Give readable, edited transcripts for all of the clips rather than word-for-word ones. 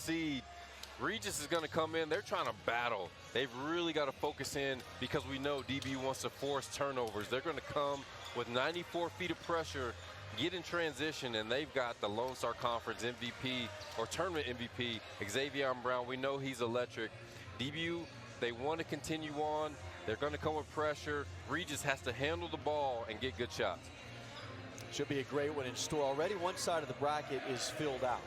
seed. Regis is going to come in. They're trying to battle. They've really got to focus in because we know DBU wants to force turnovers. They're going to come with 94 feet of pressure, get in transition, and they've got the Lone Star Conference MVP or tournament MVP, Xavier Brown. We know he's electric. DBU, they want to continue on. They're going to come with pressure. Regis has to handle the ball and get good shots. Should be a great one in store. Already one side of the bracket is filled out.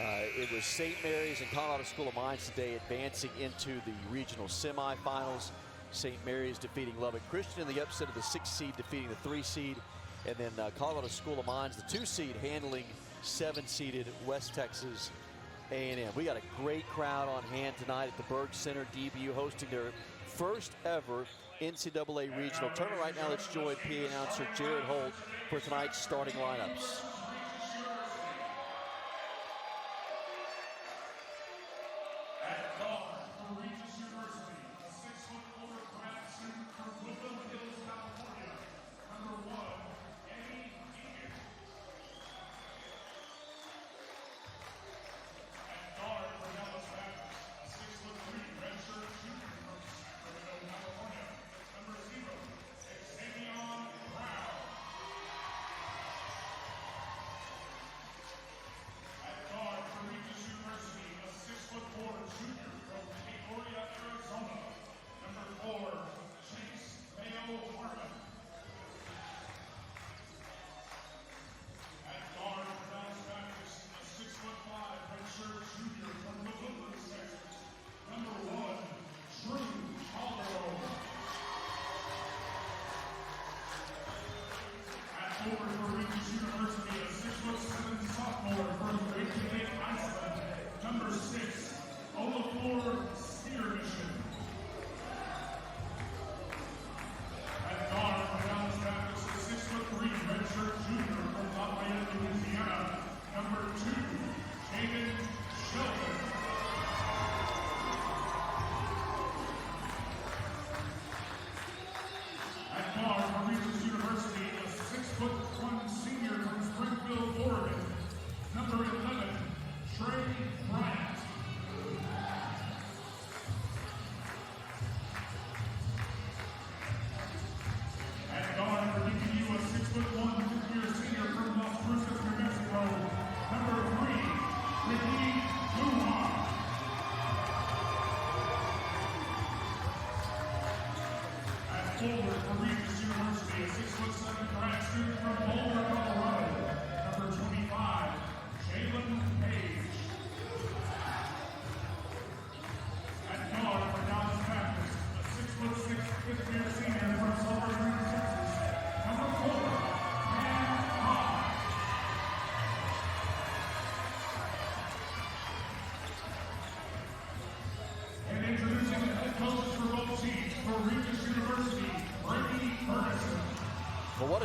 It was St. Mary's and Colorado School of Mines today advancing into the regional semifinals. St. Mary's defeating Lubbock Christian in the upset of the 6th seed, defeating the 3 seed. And then Colorado School of Mines, the 2 seed, handling 7-seeded West Texas A&M. We got a great crowd on hand tonight at the Berg Center. DBU hosting their first ever NCAA regional tournament. Right now, let's join PA announcer Jared Holt for tonight's starting lineups.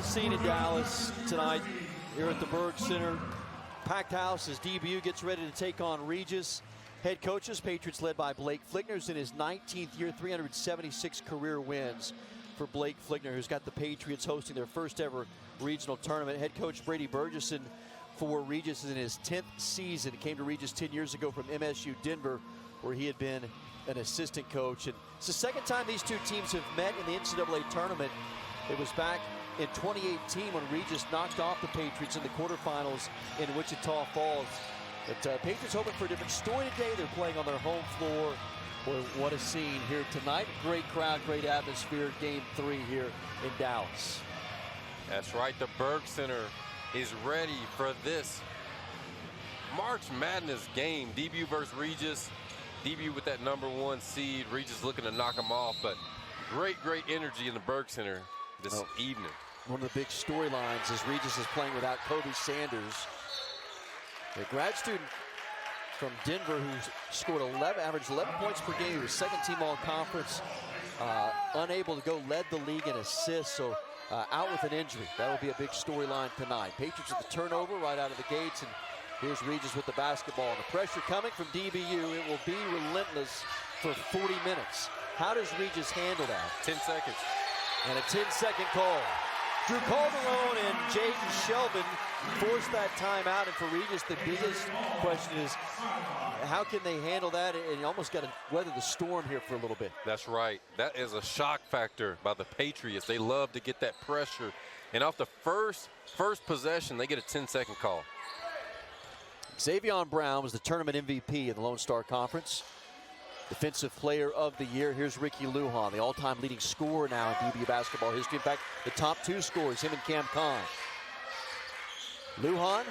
Scene in Dallas tonight here at the Berg Center. Packed house as DBU gets ready to take on Regis. Head coaches, Patriots led by Blake Flickner's in his 19th year, 376 career wins for Blake Flickner, who's got the Patriots hosting their first ever regional tournament. Head coach Brady Burgesson for Regis is in his 10th season. He came to Regis 10 years ago from MSU Denver, where he had been an assistant coach. And it's the second time these two teams have met in the NCAA tournament. It was back in 2018 when Regis knocked off the Patriots in the quarterfinals in Wichita Falls. But Patriots hoping for a different story today. They're playing on their home floor. Boy, what a scene here tonight. Great crowd, great atmosphere. Game 3 here in Dallas. That's right. The Berg Center is ready for this March Madness game. DBU versus Regis. DBU with that #1 seed. Regis looking to knock them off, but great energy in the Berg Center this evening. One of the big storylines is Regis is playing without Kobe Sanders, a grad student from Denver who scored averaged 11 points per game. He was second team all-conference, unable to go, led the league in assists, so out with an injury. That will be a big storyline tonight. Patriots with the turnover right out of the gates, and here's Regis with the basketball. And the pressure coming from DBU. It will be relentless for 40 minutes. How does Regis handle that? 10 seconds. And a 10-second call. Drew Calderon and Jaden Shelvin forced that timeout, and for Regis, the biggest question is how can they handle that? And you almost got to weather the storm here for a little bit. That's right. That is a shock factor by the Patriots. They love to get that pressure. And off the first possession, they get a 10-second call. Xavion Brown was the tournament MVP in the Lone Star Conference. Defensive Player of the Year. Here's Ricky Lujan, the all-time leading scorer now in DBU basketball history. In fact, the top 2 scorers, him and Cam Khan. Lujan,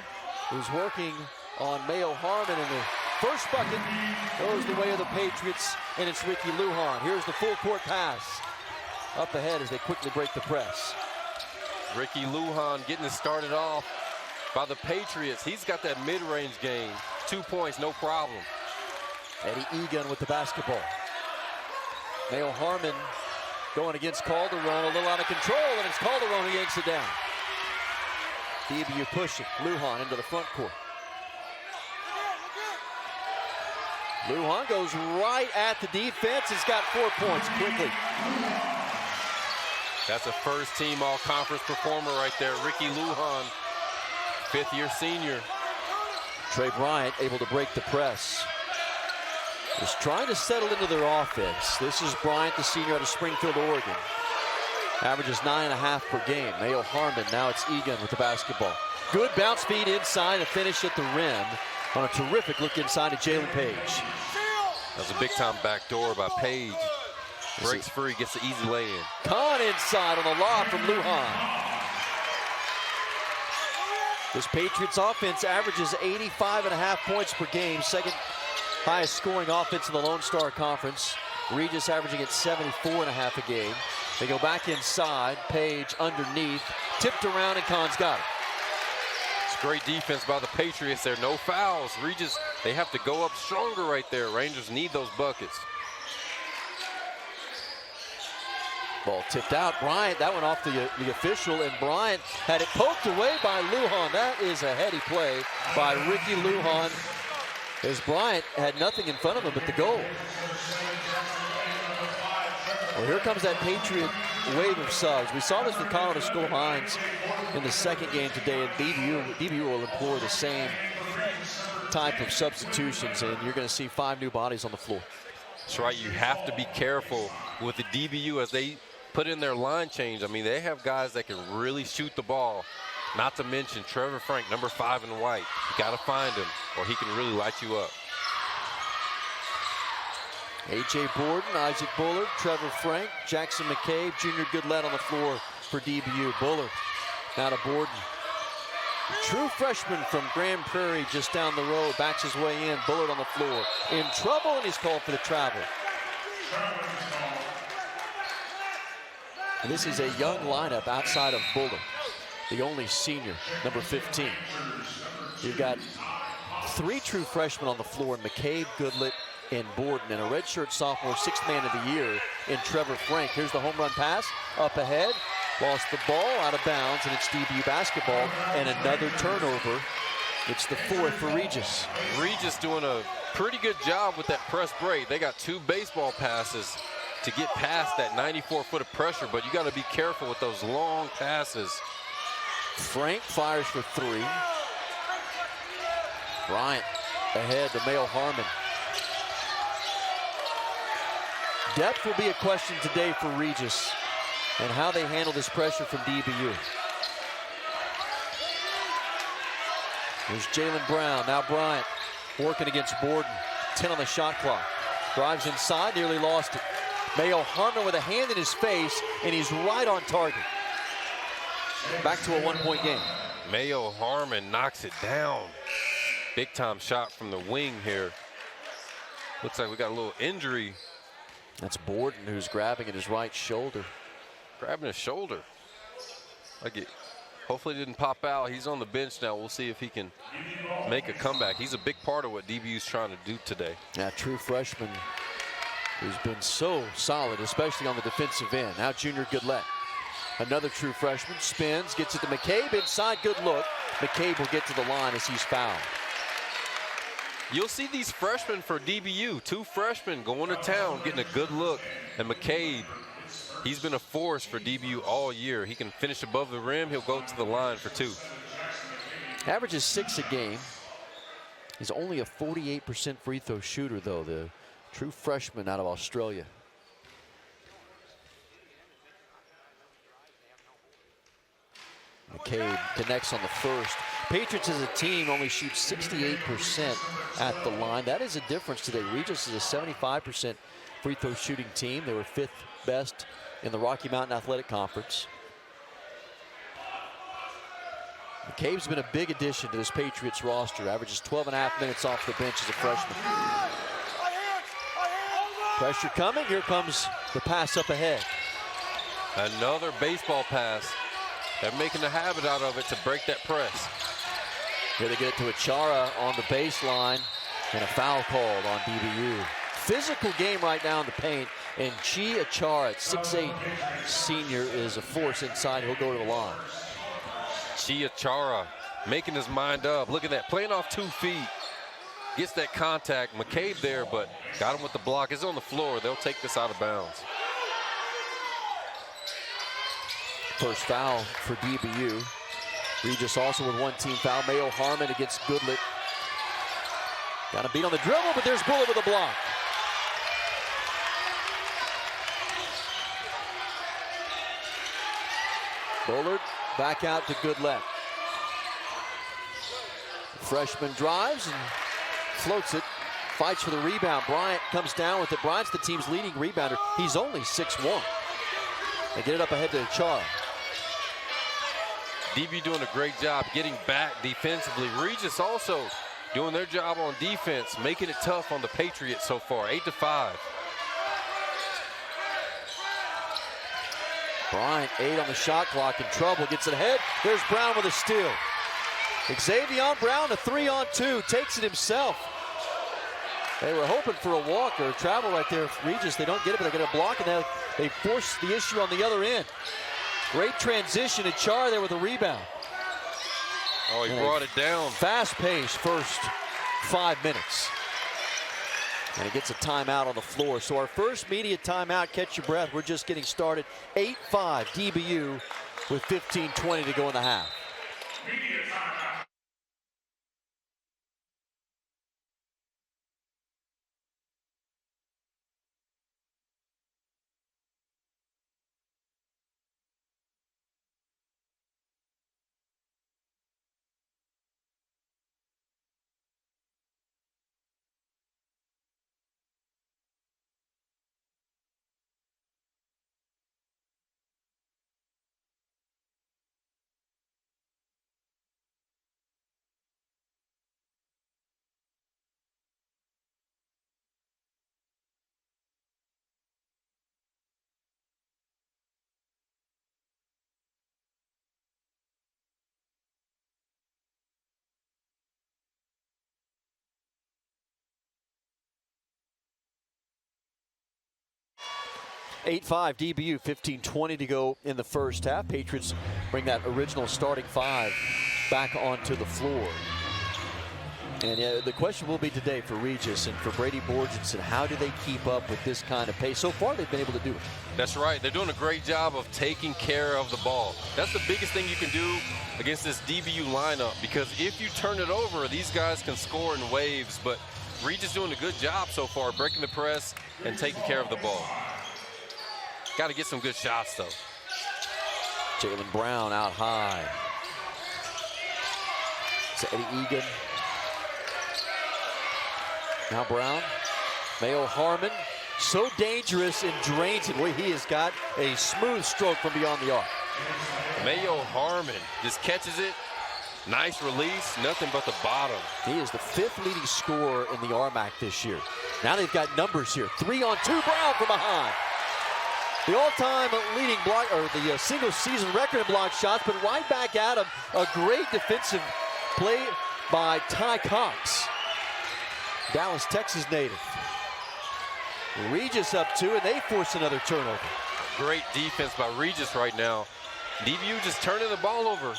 who's working on Mayo Harmon, and the first bucket goes the way of the Patriots, and it's Ricky Lujan. Here's the full court pass. Up ahead as they quickly break the press. Ricky Lujan getting it started off by the Patriots. He's got that mid-range game. 2 points, no problem. Eddie Egan with the basketball. Mayo Harmon going against Calderon, a little out of control, and it's Calderon who yanks it down. DBU pushing Lujan into the front court. Lujan goes right at the defense. He's got 4 points quickly. That's a first-team all-conference performer right there, Ricky Lujan, 5th-year senior. Trey Bryant able to break the press. Just trying to settle into their offense. This is Bryant, the senior out of Springfield, Oregon. Averages 9.5 per game. Mayo Harmon, now it's Egan with the basketball. Good bounce feed inside, a finish at the rim on a terrific look inside to Jalen Page. That was a big-time backdoor by Page. Breaks free, gets the easy lay-in. Khan inside on the lob from Lujan. This Patriots offense averages 85.5 points per game, second highest scoring offense in the Lone Star Conference. Regis averaging at 74.5 a game. They go back inside, Page underneath, tipped around, and Khan's got it. It's great defense by the Patriots there, no fouls. Regis, they have to go up stronger right there. Rangers need those buckets. Ball tipped out. Bryant, that went off the official, and Bryant had it poked away by Lujan. That is a heady play by Ricky Lujan, as Bryant had nothing in front of him but the goal. Well, here comes that Patriot wave of subs. We saw this with Colorado School Hines in the second game today, and DBU will employ the same type of substitutions, and you're going to see 5 new bodies on the floor. That's right. You have to be careful with the DBU as they put in their line change. I mean, they have guys that can really shoot the ball. Not to mention Trevor Frank, number 5 in white. You got to find him, or he can really light you up. A.J. Borden, Isaac Bullard, Trevor Frank, Jackson McCabe, Junior Goodlett on the floor for DBU. Bullard now to Borden. True freshman from Grand Prairie just down the road, backs his way in. Bullard on the floor. In trouble, and he's called for the travel. And this is a young lineup outside of Bullard, the only senior, number 15. You've got 3 true freshmen on the floor, McCabe, Goodlett, and Borden, and a redshirt sophomore, 6th man of the year in Trevor Frank. Here's the home run pass, up ahead, lost the ball, out of bounds, and it's DBU basketball, and another turnover. It's the 4th for Regis. Regis doing a pretty good job with that press break. They got 2 baseball passes to get past that 94-foot of pressure, but you got to be careful with those long passes. Frank fires for 3. Bryant ahead to Mayo Harmon. Depth will be a question today for Regis and how they handle this pressure from DBU. There's Jalen Brown, now Bryant working against Borden. 10 on the shot clock. Drives inside, nearly lost it. Mayo Harmon with a hand in his face, and he's right on target. Back to a 1-point game. Mayo Harmon knocks it down. Big time shot from the wing here. Looks like we got a little injury. That's Borden who's grabbing at his right shoulder. Grabbing his shoulder. Hopefully it didn't pop out. He's on the bench now. We'll see if he can make a comeback. He's a big part of what DBU's trying to do today. Yeah, true freshman who's been so solid, especially on the defensive end. Now Junior Goodlett. Another true freshman, spins, gets it to McCabe, inside, good look. McCabe will get to the line as he's fouled. You'll see these freshmen for DBU, 2 freshmen going to town, getting a good look. And McCabe He's been a force for DBU all year. He can finish above the rim. He'll go to the line for 2. Averages 6 a game. He's only a 48% free throw shooter, though, the true freshman out of Australia. McCabe connects on the first. Patriots as a team only shoot 68% at the line. That is a difference today. Regis is a 75% free throw shooting team. They were 5th best in the Rocky Mountain Athletic Conference. McCabe's been a big addition to this Patriots roster. Averages 12.5 minutes off the bench as a freshman. Pressure coming. Here comes the pass up ahead. Another baseball pass. They're making a habit out of it to break that press. Here they get it to Achara on the baseline, and a foul called on DBU. Physical game right now in the paint, and Achara at 6'8", senior, is a force inside. He'll go to the line. Achara making his mind up. Look at that, playing off 2 feet. Gets that contact. McCabe there, but got him with the block. It's on the floor. They'll take this out of bounds. First foul for DBU. Regis also with 1 team foul. Mayo Harmon against Goodlett. Got a beat on the dribble, but there's Bullard with a block. Bullard back out to Goodlett. Freshman drives and floats it. Fights for the rebound. Bryant comes down with it. Bryant's the team's leading rebounder. He's only 6'1". They get it up ahead to Achara. DB doing a great job getting back defensively. Regis also doing their job on defense, making it tough on the Patriots so far, 8-5. Bryant, 8 on the shot clock, in trouble, gets it ahead. There's Brown with a steal. Xavier Brown, a 3-on-2, takes it himself. They were hoping for a walk or a travel right there. Regis, they don't get it, but they get a block, and they force the issue on the other end. Great transition. Achara there with a rebound. Oh, he brought it down. Fast-paced first 5 minutes. And it gets a timeout on the floor. So our first media timeout, catch your breath. We're just getting started. 8-5 DBU with 15:20 to go in the half. 8-5 DBU, 15:20 to go in the first half. Patriots bring that original starting 5 back onto the floor. And the question will be today for Regis and for Brady Borgensen, how do they keep up with this kind of pace? So far, they've been able to do it. That's right. They're doing a great job of taking care of the ball. That's the biggest thing you can do against this DBU lineup, because if you turn it over, these guys can score in waves. But Regis doing a good job so far, breaking the press and taking care of the ball. Got to get some good shots, though. Jalen Brown out high. It's Eddie Egan. Now Brown. Mayo Harmon. So dangerous and drains it. Boy, he has got a smooth stroke from beyond the arc. Mayo Harmon just catches it. Nice release. Nothing but the bottom. He is the 5th leading scorer in the RMAC this year. Now they've got numbers here. 3-on-2. Brown from behind. The all-time leading block, or the single-season record in block shots, but right back at him. A great defensive play by Ty Cox, Dallas, Texas native. Regis up 2, and they force another turnover. Great defense by Regis right now. DBU just turning the ball over.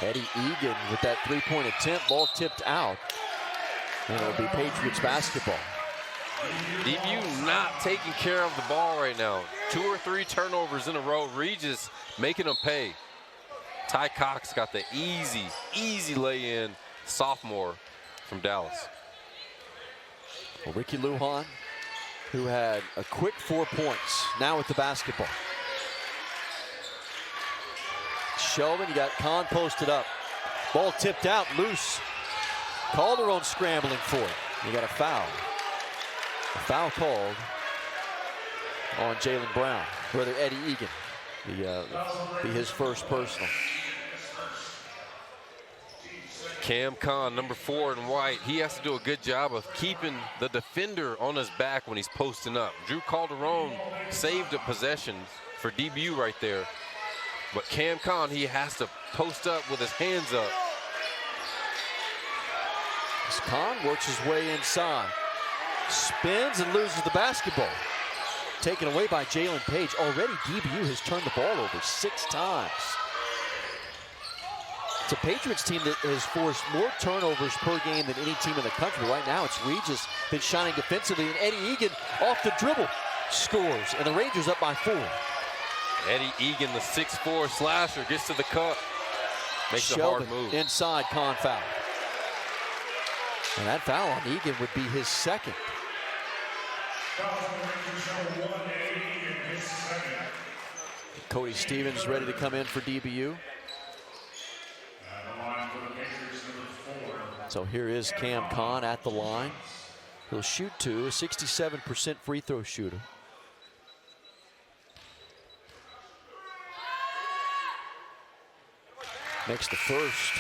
Eddie Egan with that 3-point attempt, ball tipped out. And it'll be Patriots basketball. DBU not taking care of the ball right now. 2 or 3 turnovers in a row. Regis making them pay. Ty Cox got the easy lay-in, sophomore from Dallas. Well, Ricky Lujan, who had a quick 4 points, now with the basketball. Shelvin, you got Kahn posted up. Ball tipped out, loose. Calderon scrambling for it. You got a foul. A foul called on Jaylen Brown. Brother Eddie Egan. Be his first personal. Cam Kahn, number 4 in white. He has to do a good job of keeping the defender on his back when he's posting up. Drew Calderon saved a possession for DBU right there. But Cam Kahn, he has to post up with his hands up. As Kahn works his way inside. Spins and loses the basketball. Taken away by Jalen Page. Already DBU has turned the ball over 6 times. It's a Patriots team that has forced more turnovers per game than any team in the country. Right now it's Regis been shining defensively, and Eddie Egan off the dribble scores, and the Rangers up by 4. Eddie Egan, the 6'4" slasher, gets to the cup. Makes a hard move. Inside, Kahn foul. And that foul on Egan would be his second. Cody Stevens ready to come in for DBU. So here is Cam Kahn at the line. He'll shoot 2, a 67% free throw shooter. Makes the first.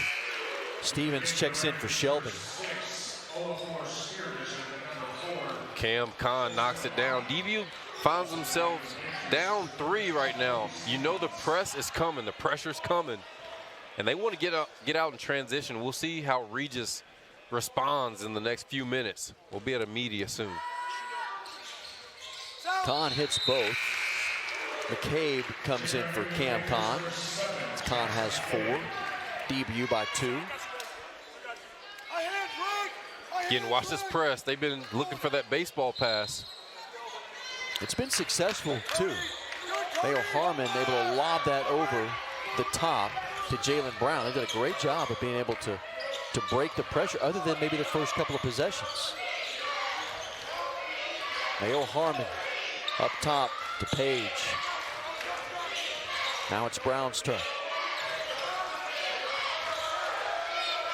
Stevens checks in for Shelvin. Cam Kahn knocks it down. DBU finds themselves down 3 right now. You know the press is coming, the pressure's coming, and they want to get out in transition. We'll see how Regis responds in the next few minutes. We'll be at a media soon. Kahn hits both. McCabe comes in for Cam Kahn. Kahn has 4. DBU by 2. Again, watch this press. They've been looking for that baseball pass. It's been successful, too. Mayo Harmon able to lob that over the top to Jaylen Brown. They did a great job of being able to break the pressure, other than maybe the first couple of possessions. Mayo Harmon up top to Page. Now it's Brown's turn.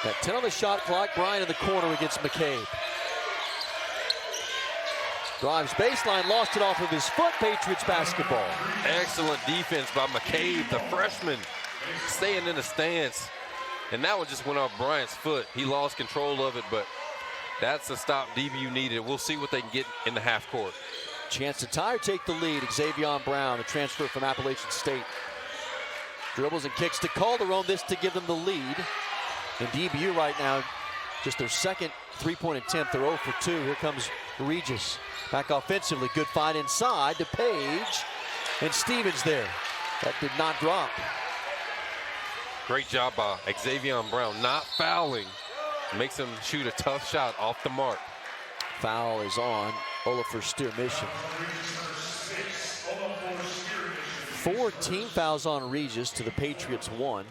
Got 10 on the shot clock. Bryant in the corner against McCabe. Drives baseline, lost it off of his foot. Patriots basketball. Excellent defense by McCabe, the freshman, staying in the stance. And that one just went off Bryant's foot. He lost control of it, but that's the stop DBU needed. We'll see what they can get in the half court. Chance to tie or take the lead. Xavier Brown, the transfer from Appalachian State. Dribbles and kicks to Calderon, this to give them the lead. And DBU right now, just their second three-point attempt. They're 0 for 2. Here comes Regis. Back offensively. Good fight inside to Page. And Stevens there. That did not drop. Great job by Xavier Brown. Not fouling. Makes him shoot a tough shot off the mark. Foul is on Olafur Steer-Mission. 4 team fouls on Regis to the Patriots 1.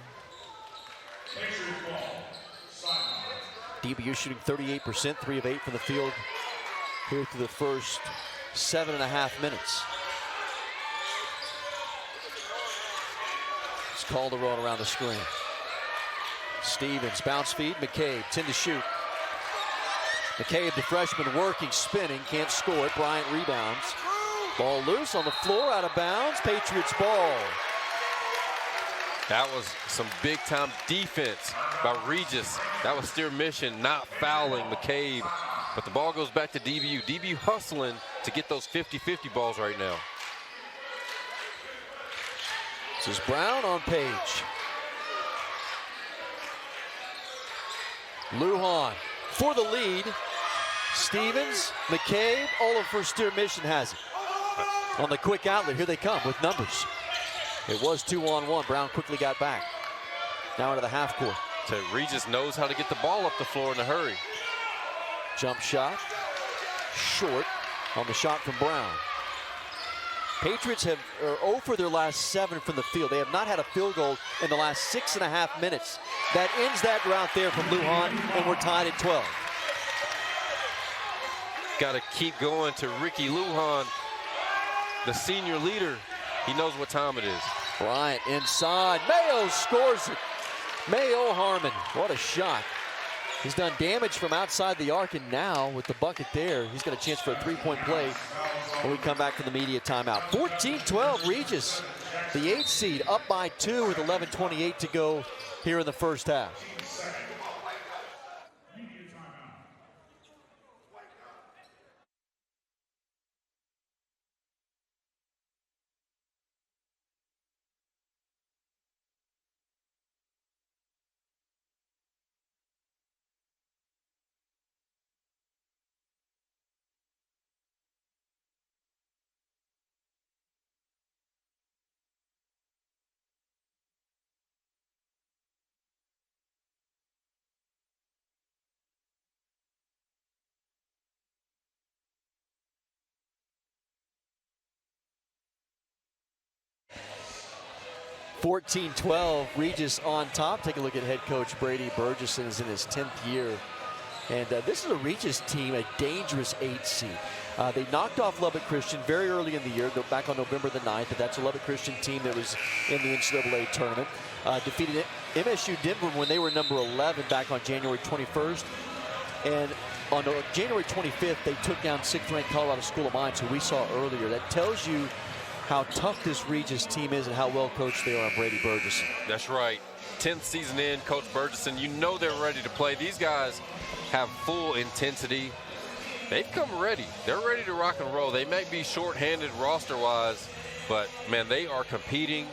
DBU shooting 38%, 3 of 8 from the field here through the first 7.5 minutes. It's Calderon around the screen. Stevens, bounce feed, McCabe, 10 to shoot. McCabe, the freshman, working, spinning, can't score it. Bryant rebounds. Ball loose on the floor, out of bounds. Patriots ball. That was some big-time defense by Regis. That was Steer-Mission not fouling McCabe. But the ball goes back to DBU. DBU hustling to get those 50-50 balls right now. This is Brown on Page. Lujan for the lead. Stevens, McCabe, Olafur Steer-Mission has it. On the quick outlet, here they come with numbers. It was 2-on-1. Brown quickly got back. Now into the half court. So Regis knows how to get the ball up the floor in a hurry. Jump shot, short. on the shot from Brown. Patriots are 0 for their last 7 from the field. They have not had a field goal in the last 6.5 minutes. That ends that route there from Lujan, and we're tied at 12. Got to keep going to Ricky Lujan, the senior leader. He knows what time it is. Bryant inside. Mayo scores it. Mayo Harmon, what a shot. He's done damage from outside the arc, and now with the bucket there, he's got a chance for a 3-point play when we come back from the media timeout. 14-12 Regis, the 8th seed, up by 2 with 11:28 to go here in the first half. (14-12) Regis on top. Take a look at head coach Brady Burgess is in his 10th year. And this is a Regis team, a dangerous 8 seed. They knocked off Lubbock Christian very early in the year, back on November the 9th, but that's a Lubbock Christian team that was in the NCAA tournament. Defeated MSU Denver when they were number 11 back on January 21st. And on January 25th, they took down 6th-ranked Colorado School of Mines, who we saw earlier. That tells you how tough this Regis team is and how well coached they are on Brady Burgess. That's right. 10th season in, Coach Burgesson, you know they're ready to play. These guys have full intensity. They've come ready. They're ready to rock and roll. They may be short-handed roster-wise, but, man, they are competing.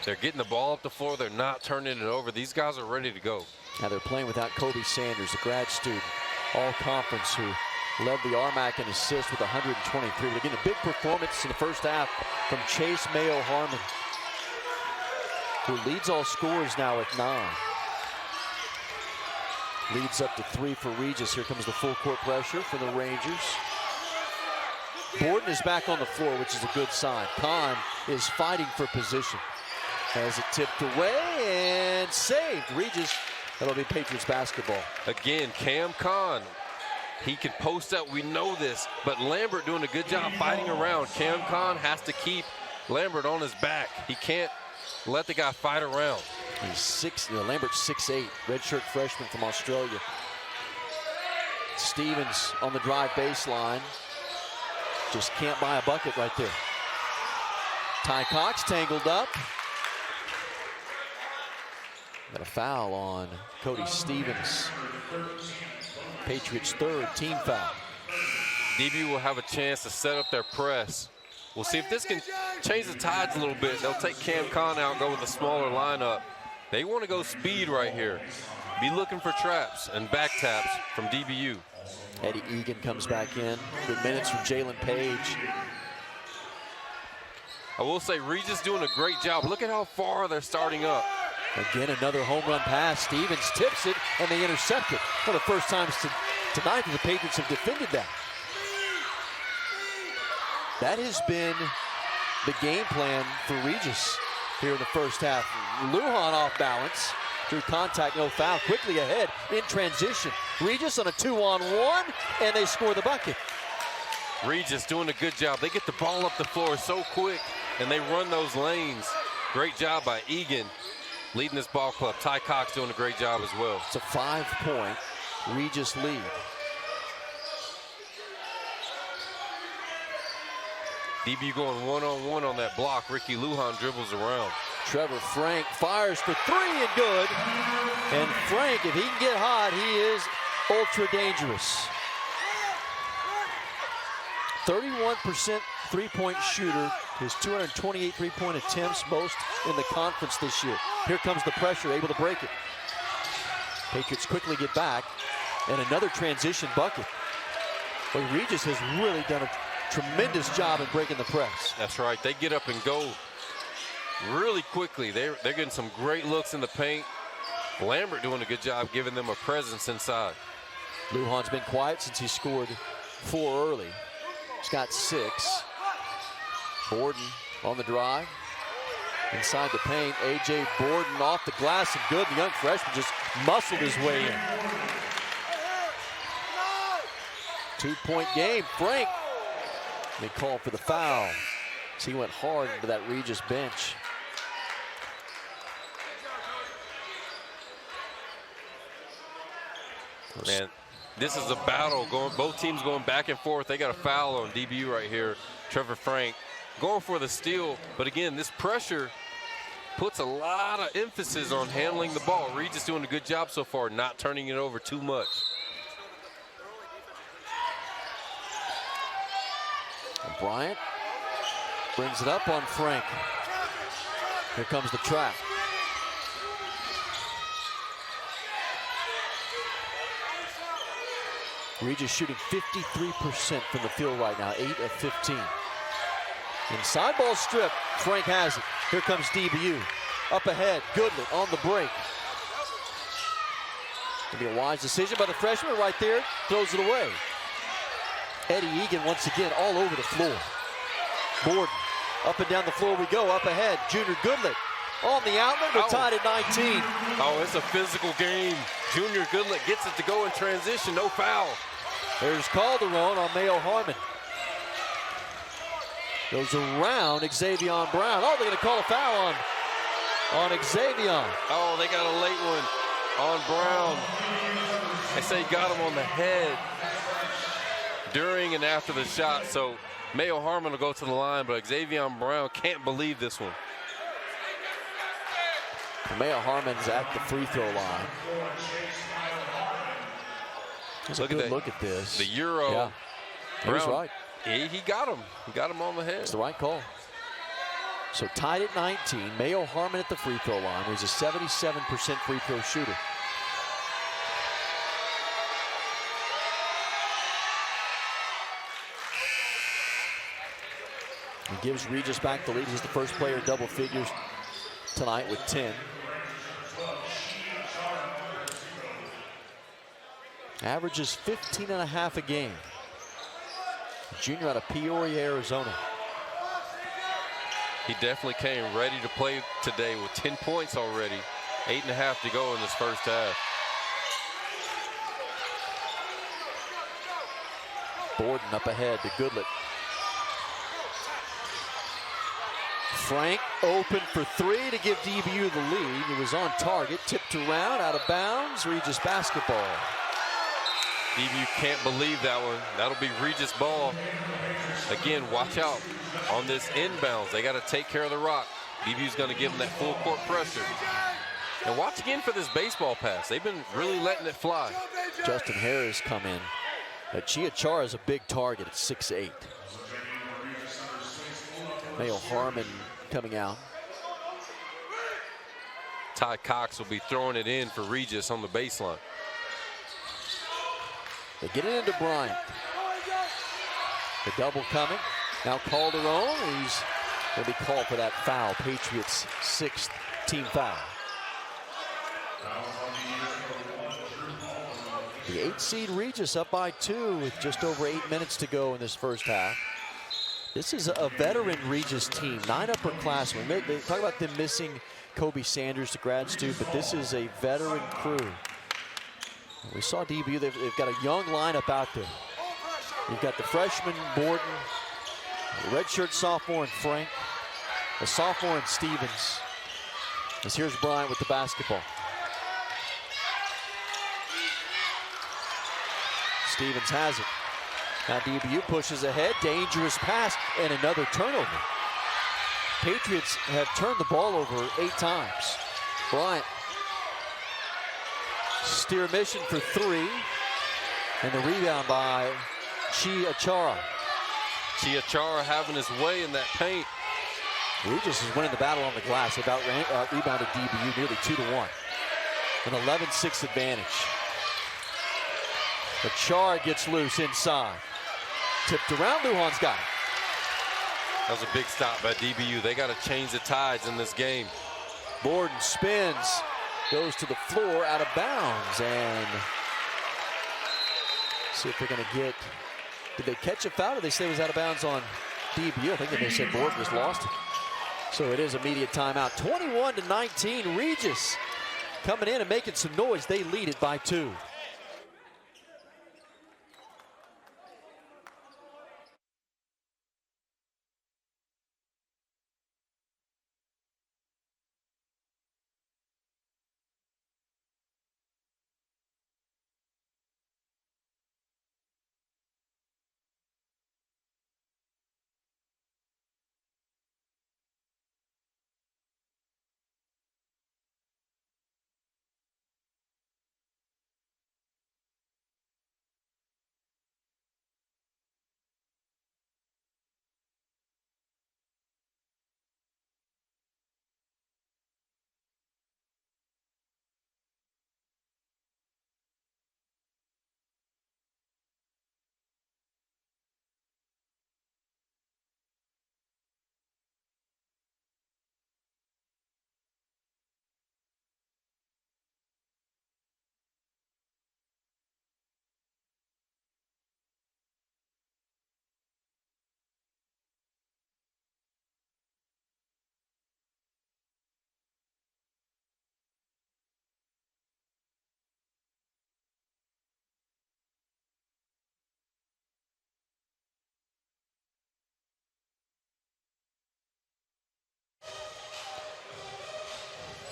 They're getting the ball up the floor. They're not turning it over. These guys are ready to go. Now they're playing without Kobe Sanders, a grad student, all-conference, who led the RMAC in assists with 123. Again, a big performance in the first half from Chase Mayo Harmon, who leads all scorers now at 9. Leads up to 3 for Regis. Here comes the full court pressure for the Rangers. Borden is back on the floor, which is a good sign. Kahn is fighting for position. Has it tipped away and saved. Regis, that'll be Patriots basketball. Again, Cam Kahn. He can post up, we know this, but Lambert doing a good job fighting around. Cam Kahn has to keep Lambert on his back. He can't let the guy fight around. He's Lambert's 6'8", redshirt freshman from Australia. Stevens on the drive baseline. Just can't buy a bucket right there. Ty Cox tangled up. Got a foul on Cody Stevens. Patriots' 3rd team foul. DBU will have a chance to set up their press. We'll see if this can change the tides a little bit. They'll take Cam Kahn out and go with a smaller lineup. They want to go speed right here. Be looking for traps and back taps from DBU. Eddie Egan comes back in. Good minutes from Jalen Page. I will say Regis doing a great job. Look at how far they're starting up. Again, another home run pass. Stevens tips it, and they intercept it. One of the first times tonight that the Patriots have defended that. That has been the game plan for Regis here in the first half. Lujan off balance. Through contact, no foul. Quickly ahead in transition. Regis on a 2-on-1, and they score the bucket. Regis doing a good job. They get the ball up the floor so quick, and they run those lanes. Great job by Egan, leading this ball club. Ty Cox doing a great job as well. It's a 5-point Regis lead. DBU going one-on-one on that block. Ricky Lujan dribbles around. Trevor Frank fires for 3 and good. And Frank, if he can get hot, he is ultra dangerous. 31% three-point shooter. His 228 three-point attempts, most in the conference this year. Here comes the pressure, able to break it. Patriots quickly get back, and another transition bucket. But Regis has really done a tremendous job in breaking the press. That's right. They get up and go really quickly. They're getting some great looks in the paint. Lambert doing a good job giving them a presence inside. Lujan's been quiet since he scored 4 early. FloHoops got 6. Borden on the drive. Inside the paint, A.J. Borden off the glass and good. The young freshman just muscled his way in. 2-point game. Frank, they call for the foul. So he went hard into that Regis bench. Man, this is a battle. Both teams going back and forth. They got a foul on DBU right here. Trevor Frank going for the steal. But again, this pressure puts a lot of emphasis on handling the ball. Regis doing a good job so far, not turning it over too much. Bryant brings it up on Frank. Here comes the trap. Regis shooting 53% from the field right now, 8 of 15. Inside ball strip, Frank has it. Here comes DBU. Up ahead, Goodlett on the break. Gonna be a wise decision by the freshman right there, throws it away. Eddie Egan once again all over the floor. Borden, up and down the floor we go, up ahead, Junior Goodlett on the outlet, we're tied at 19. Oh, it's a physical game. Junior Goodlett gets it to go in transition, no foul. There's Calderon on Mayo Harmon. Goes around Xavier Brown. Oh, they're going to call a foul on Xavier. Oh, they got a late one on Brown. They say he got him on the head during and after the shot. So Mayo Harmon will go to the line, but Xavier Brown can't believe this one. Mayo Harmon's at the free throw line. Look at this. The Euro. Yeah, he was right. He got him. He got him on the head. It's the right call. So tied at 19. Mayo Harmon at the free throw line. He's a 77% free throw shooter. He gives Regis back the lead. He's the first player double figures tonight with 10. Averages 15.5 a game. Junior out of Peoria, Arizona. He definitely came ready to play today with 10 points already. 8.5 to go in this first half. Borden up ahead to Goodlett. Frank open for 3 to give DBU the lead. It was on target, tipped around, out of bounds. Regis basketball. DBU can't believe that one. That'll be Regis ball. Again, watch out on this inbounds. They got to take care of the rock. DBU's going to give them that full court pressure. And watch again for this baseball pass. They've been really letting it fly. Justin Harris come in. Chia Char is a big target at 6'8". Mayo Harmon coming out. Ty Cox will be throwing it in for Regis on the baseline. They get it into Bryant. The double coming. Now Calderon. He's going to be called for that foul. Patriots' 6th team foul. The 8 seed Regis up by 2 with just over 8 minutes to go in this first half. This is a veteran Regis team, 9 upperclassmen. They talk about them missing Kobe Sanders to grad student, but this is a veteran crew. We saw DBU, they've got a young lineup out there. You've got the freshman Borden, the redshirt sophomore and Frank, the sophomore and Stevens. As here's Bryant with the basketball. Stevens has it. Now DBU pushes ahead, dangerous pass, and another turnover. Patriots have turned the ball over 8 times. Bryant, steer mission for 3, and the rebound by Chia Chara. Chia Chara having his way in that paint. Regis is winning the battle on the glass. They rebounded DBU nearly 2-1. An 11-6 advantage. But Char gets loose inside. Tipped around, Lujan's got it. That was a big stop by DBU. They got to change the tides in this game. Borden spins, goes to the floor out of bounds, and see if they're going to get Did they catch a foul or they say it was out of bounds on DBU? I think they said Borg was lost. So it is immediate timeout. 21-19, Regis coming in and making some noise. They lead it by 2.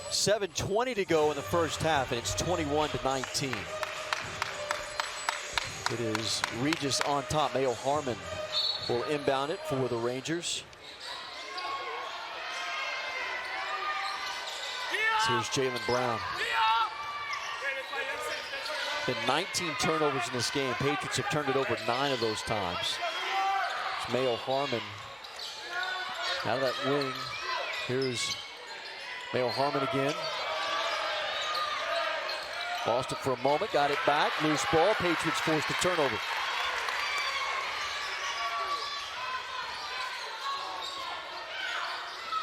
.7:20 to go in the first half, and it's 21-19. It is Regis on top. Mayo Harmon will inbound it for the Rangers. So here's Jalen Brown. Been 19 turnovers in this game. Patriots have turned it over 9 of those times. It's Mayo Harmon out of that wing. Here's Mayo Harmon again. Lost it for a moment, got it back. Loose ball, Patriots forced a turnover.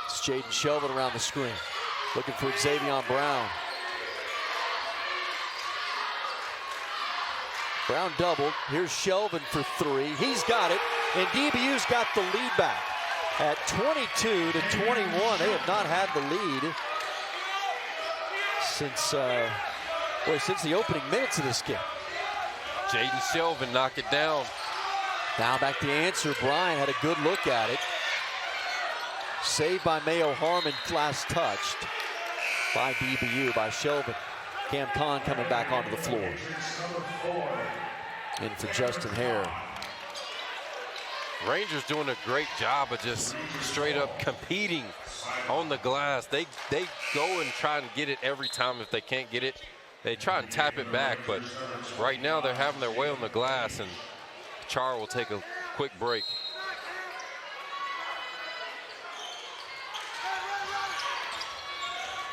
It's Jaden Shelvin around the screen. Looking for Xavier Brown. Brown doubled. Here's Shelvin for 3. He's got it, and DBU's got the lead back. At 22-21, they have not had the lead since the opening minutes of this game. Jaden Shelvin knocked it down. Now back to answer. Bryant had a good look at it. Saved by Mayo Harmon, last touched by DBU, by Shelvin. Cam Kahn coming back onto the floor. In for Justin Hare. Rangers doing a great job of just straight up competing on the glass. They go and try and get it every time. If they can't get it, they try and tap it back. But right now they're having their way on the glass, and Char will take a quick break.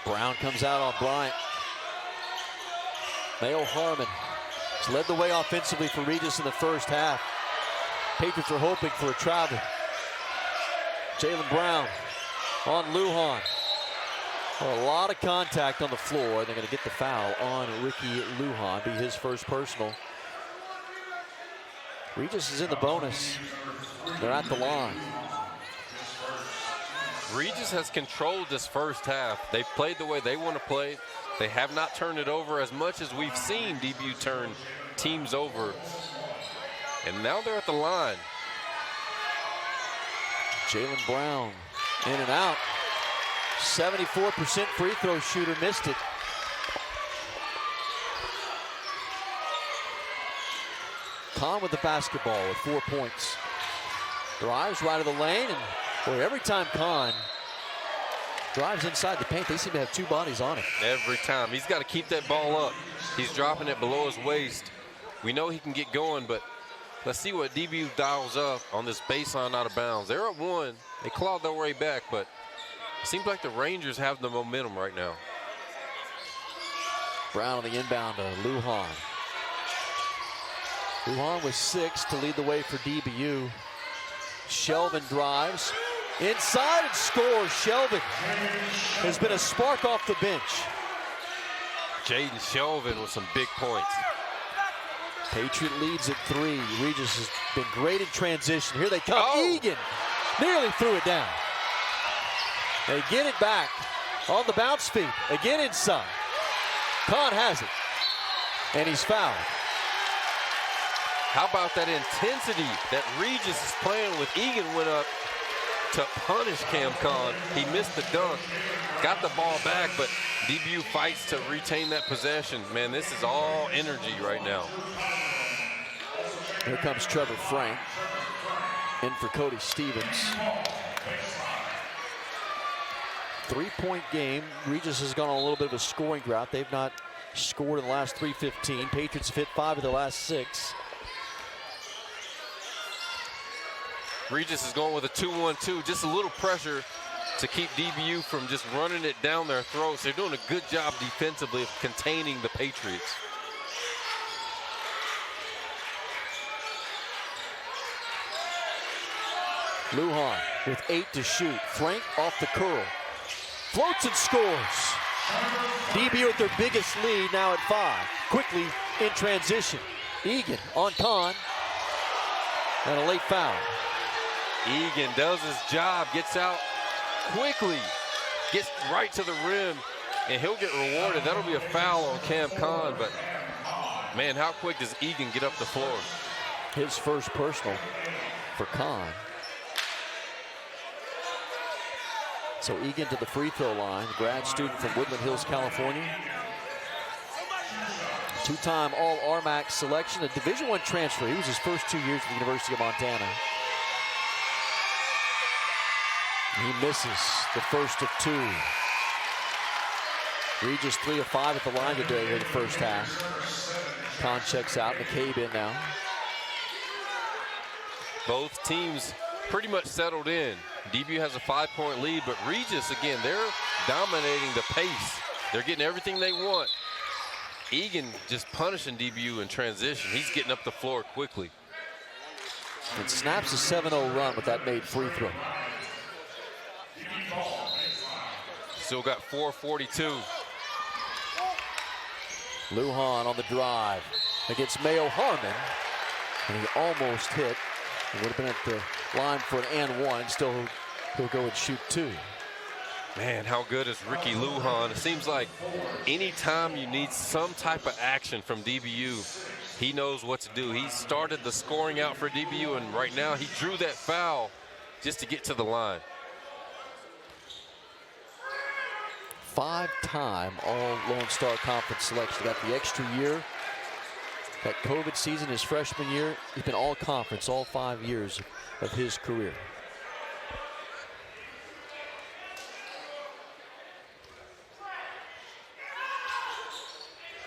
Brown comes out on Bryant. Mayo Harmon has led the way offensively for Regis in the first half. Patriots are hoping for a travel. Jalen Brown on Lujan. A lot of contact on the floor. They're going to get the foul on Ricky Lujan, be his first personal. Regis is in the bonus. They're at the line. Regis has controlled this first half. They've played the way they want to play. They have not turned it over as much as we've seen DBU turn teams over. And now they're at the line. Jalen Brown in and out. 74% free throw shooter, missed it. Kahn with the basketball with 4 points. Drives right of the lane, and boy, every time Kahn drives inside the paint, they seem to have 2 bodies on him. Every time. He's got to keep that ball up. He's dropping it below his waist. We know he can get going, but let's see what DBU dials up on this baseline out of bounds. They're at 1. They clawed their way back, but it seems like the Rangers have the momentum right now. Brown on the inbound to Lujan. Lujan with 6 to lead the way for DBU. Shelvin drives inside and scores. Shelvin has been a spark off the bench. Jaden Shelvin with some big points. Patriot leads at 3. Regis has been great in transition. Here they come. Oh. Egan nearly threw it down. They get it back on the bounce feed. Again inside. Kahn has it. And he's fouled. How about that intensity that Regis is playing with? Egan went up to punish Cam Kahn. He missed the dunk, got the ball back, but DBU fights to retain that possession. Man, this is all energy right now. Here comes Trevor Frank in for Cody Stevens. 3-point game. Regis has gone on a little bit of a scoring drought. They've not scored in the last 3:15. Patriots have hit 5 of the last 6. Regis is going with a 2-1-2, just a little pressure to keep DBU from just running it down their throats. They're doing a good job defensively of containing the Patriots. Lujan with 8 to shoot. Frank off the curl. Floats and scores. DBU with their biggest lead now at 5. Quickly in transition. Egan on Kahn. And a late foul. Egan does his job, gets out quickly, gets right to the rim, and he'll get rewarded. That'll be a foul on Cam Kahn, but man, how quick does Egan get up the floor? His first personal for Kahn. So Egan to the free throw line, grad student from Woodland Hills, California. 2-time All-RMAC selection, a Division I transfer. He was his first 2 years at the University of Montana. He misses the first of 2. Regis 3 of 5 at the line today in the first half. Kahn checks out, McCabe in now. Both teams pretty much settled in. DBU has a 5-point lead, but Regis, again, they're dominating the pace. They're getting everything they want. Egan just punishing DBU in transition. He's getting up the floor quickly. And snaps a 7-0 run with that made free throw. Still got 4:42. Lujan on the drive against Mayo Harmon. And he almost hit. He would have been at the line for an and 1. Still, he'll go and shoot 2. Man, how good is Ricky Lujan? It seems like anytime you need some type of action from DBU, he knows what to do. He started the scoring out for DBU, and right now he drew that foul just to get to the line. 5-time All-Lone Star Conference selection. Got the extra year. That COVID season, his freshman year, he's been all-conference all 5 years of his career.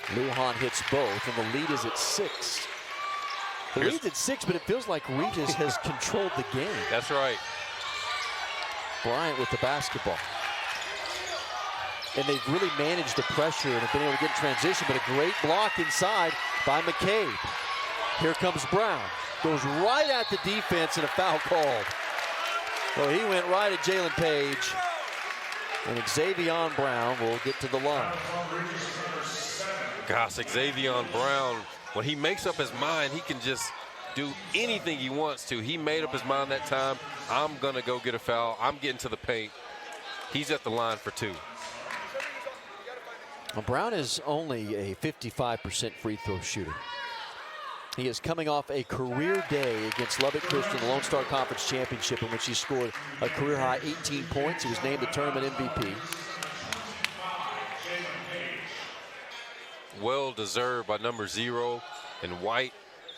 Lujan hits both, and the lead is at 6. The lead's at 6, but it feels like Regis has controlled the game. That's right. Bryant with the basketball. And they've really managed the pressure and have been able to get in transition, but a great block inside by McCabe. Here comes Brown. Goes right at the defense and a foul called. So he went right at Jalen Page. And Xavier Brown will get to the line. Gosh, Xavier Brown, when he makes up his mind, he can just do anything he wants to. He made up his mind that time. I'm going to go get a foul. I'm getting to the paint. He's at the line for 2. Well, Brown is only a 55% free throw shooter. He is coming off a career day against Lubbock Christian, the Lone Star Conference Championship, in which he scored a career-high 18 points. He was named the tournament MVP. Well-deserved by number 0 and White.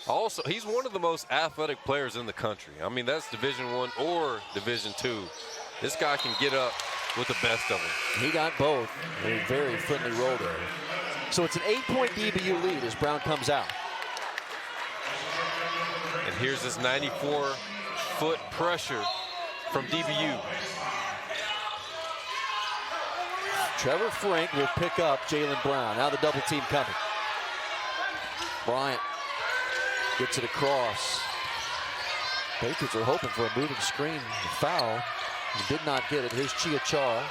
Also, he's one of the most athletic players in the country. I mean, that's Division I or Division II. This guy can get up with the best of them. He got both. A very friendly roll there. So it's an 8-point DBU lead as Brown comes out. And here's this 94-foot pressure from DBU. Trevor Frank will pick up Jalen Brown. Now the double team coming. Bryant gets it across. Patriots are hoping for a moving screen. A foul. He did not get it. Here's Chiachara.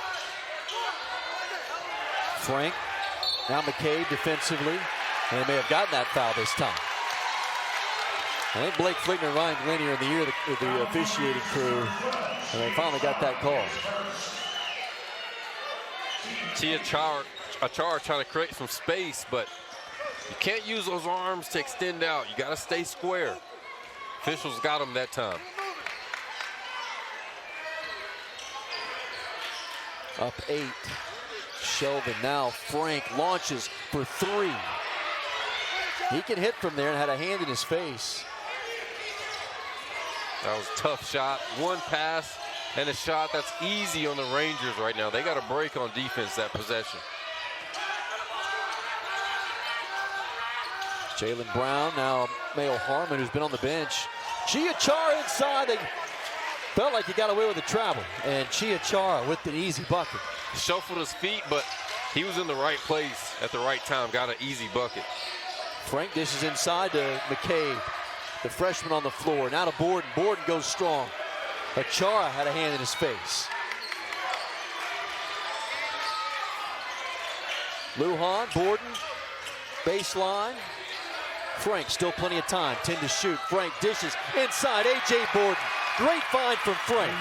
Frank. Now McCabe defensively. And they may have gotten that foul this time. I think Blake Flickner and Ryan Glennie are in the ear of the officiating crew, and they finally got that call. Achara trying to create some space, but you can't use those arms to extend out. You got to stay square. Officials got him that time. Up 8. Shelvin now. Frank launches for 3. He can hit from there and had a hand in his face. That was a tough shot. One pass and a shot that's easy on the Rangers right now. They got a break on defense that possession. Jaylen Brown, now Mayo Harmon, who's been on the bench. Chiachara inside. They felt like he got away with the travel. And Chiachara with an easy bucket. Shuffled his feet, but he was in the right place at the right time. Got an easy bucket. Frank dishes inside to McCabe, the freshman on the floor. Now to Borden. Borden goes strong. Achara had a hand in his face. Lujan, Borden, baseline. Frank, still plenty of time. 10 to shoot. Frank dishes inside. A.J. Borden. Great find from Frank.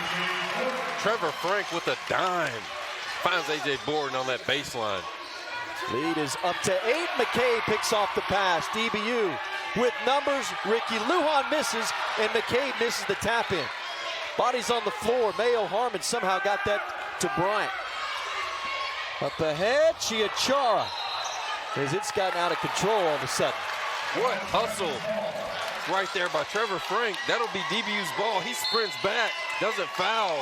Trevor Frank with a dime. Finds A.J. Borden on that baseline. Lead is up to 8. McCabe picks off the pass. DBU with numbers. Ricky Lujan misses, and McCabe misses the tap in. Bodies on the floor. Mayo Harmon somehow got that to Bryant. Up ahead, Chiachara. As it's gotten out of control all of a sudden. What hustle right there by Trevor Frank. That'll be DBU's ball. He sprints back, doesn't foul,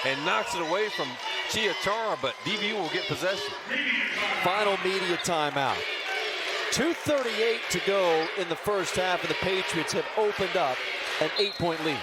and knocks it away from Chiachara, but DBU will get possession. Final media timeout. 2:38 to go in the first half, and the Patriots have opened up an 8-point lead.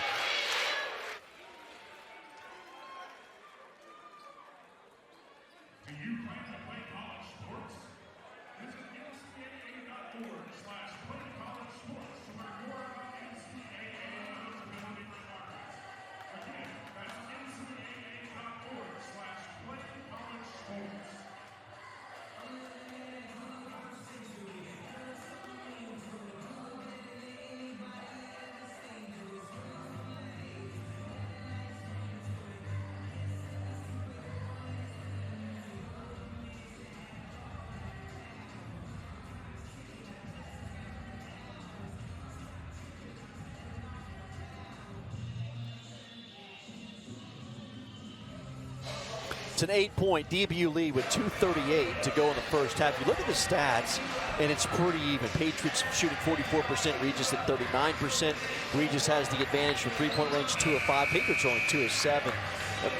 It's an 8-point DBU lead with 2:38 to go in the first half. You look at the stats, and it's pretty even. Patriots shooting 44%, Regis at 39%. Regis has the advantage from three-point range, 2 of 5. Patriots are only 2 of 7.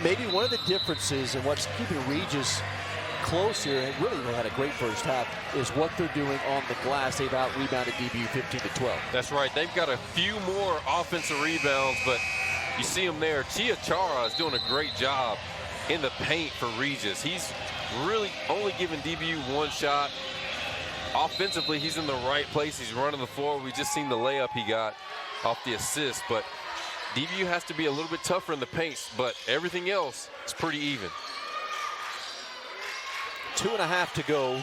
Maybe one of the differences in what's keeping Regis close here, and really they had a great first half, is what they're doing on the glass. They've out-rebounded DBU 15-12. That's right. They've got a few more offensive rebounds, but you see them there. Chiachara is doing a great job in the paint for Regis. He's really only giving DBU one shot. Offensively, he's in the right place. He's running the floor. We just seen the layup he got off the assist, but DBU has to be a little bit tougher in the paint, but everything else is pretty even. 2.5 to go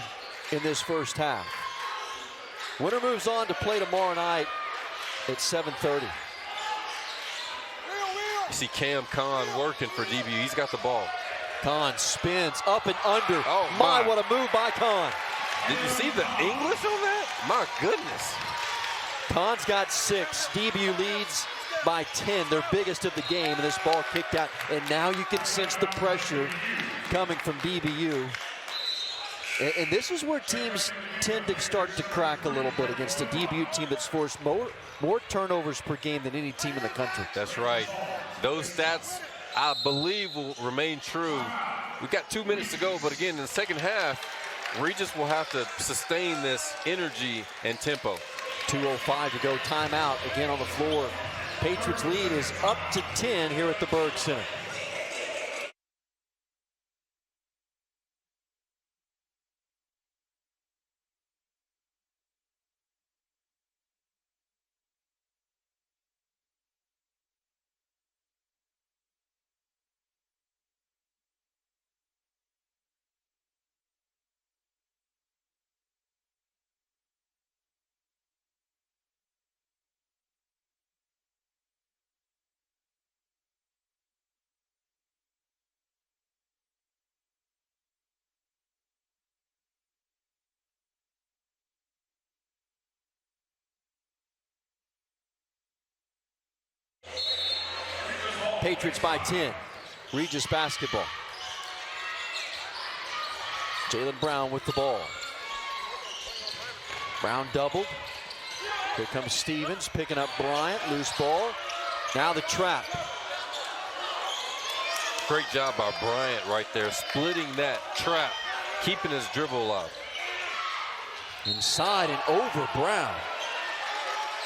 in this first half. Winner moves on to play tomorrow night at 7:30. You see Cam Khan working for DBU. He's got the ball. Khan spins up and under. Oh, my, what a move by Khan. Did you see the English on that? My goodness. Khan's got 6. DBU leads by 10, their biggest of the game, and this ball kicked out. And now you can sense the pressure coming from DBU. And this is where teams tend to start to crack a little bit against a DBU team that's forced more turnovers per game than any team in the country. That's right. Those stats, I believe, will remain true. We've got 2 minutes to go, but again, in the second half, Regis will have to sustain this energy and tempo. 2:05 to go, timeout again on the floor. Patriots lead is up to 10 here at the Berg Center. Patriots by 10. Regis basketball. Jaylen Brown with the ball. Brown doubled. Here comes Stevens picking up Bryant. Loose ball. Now the trap. Great job by Bryant right there, splitting that trap, keeping his dribble up. Inside and over Brown.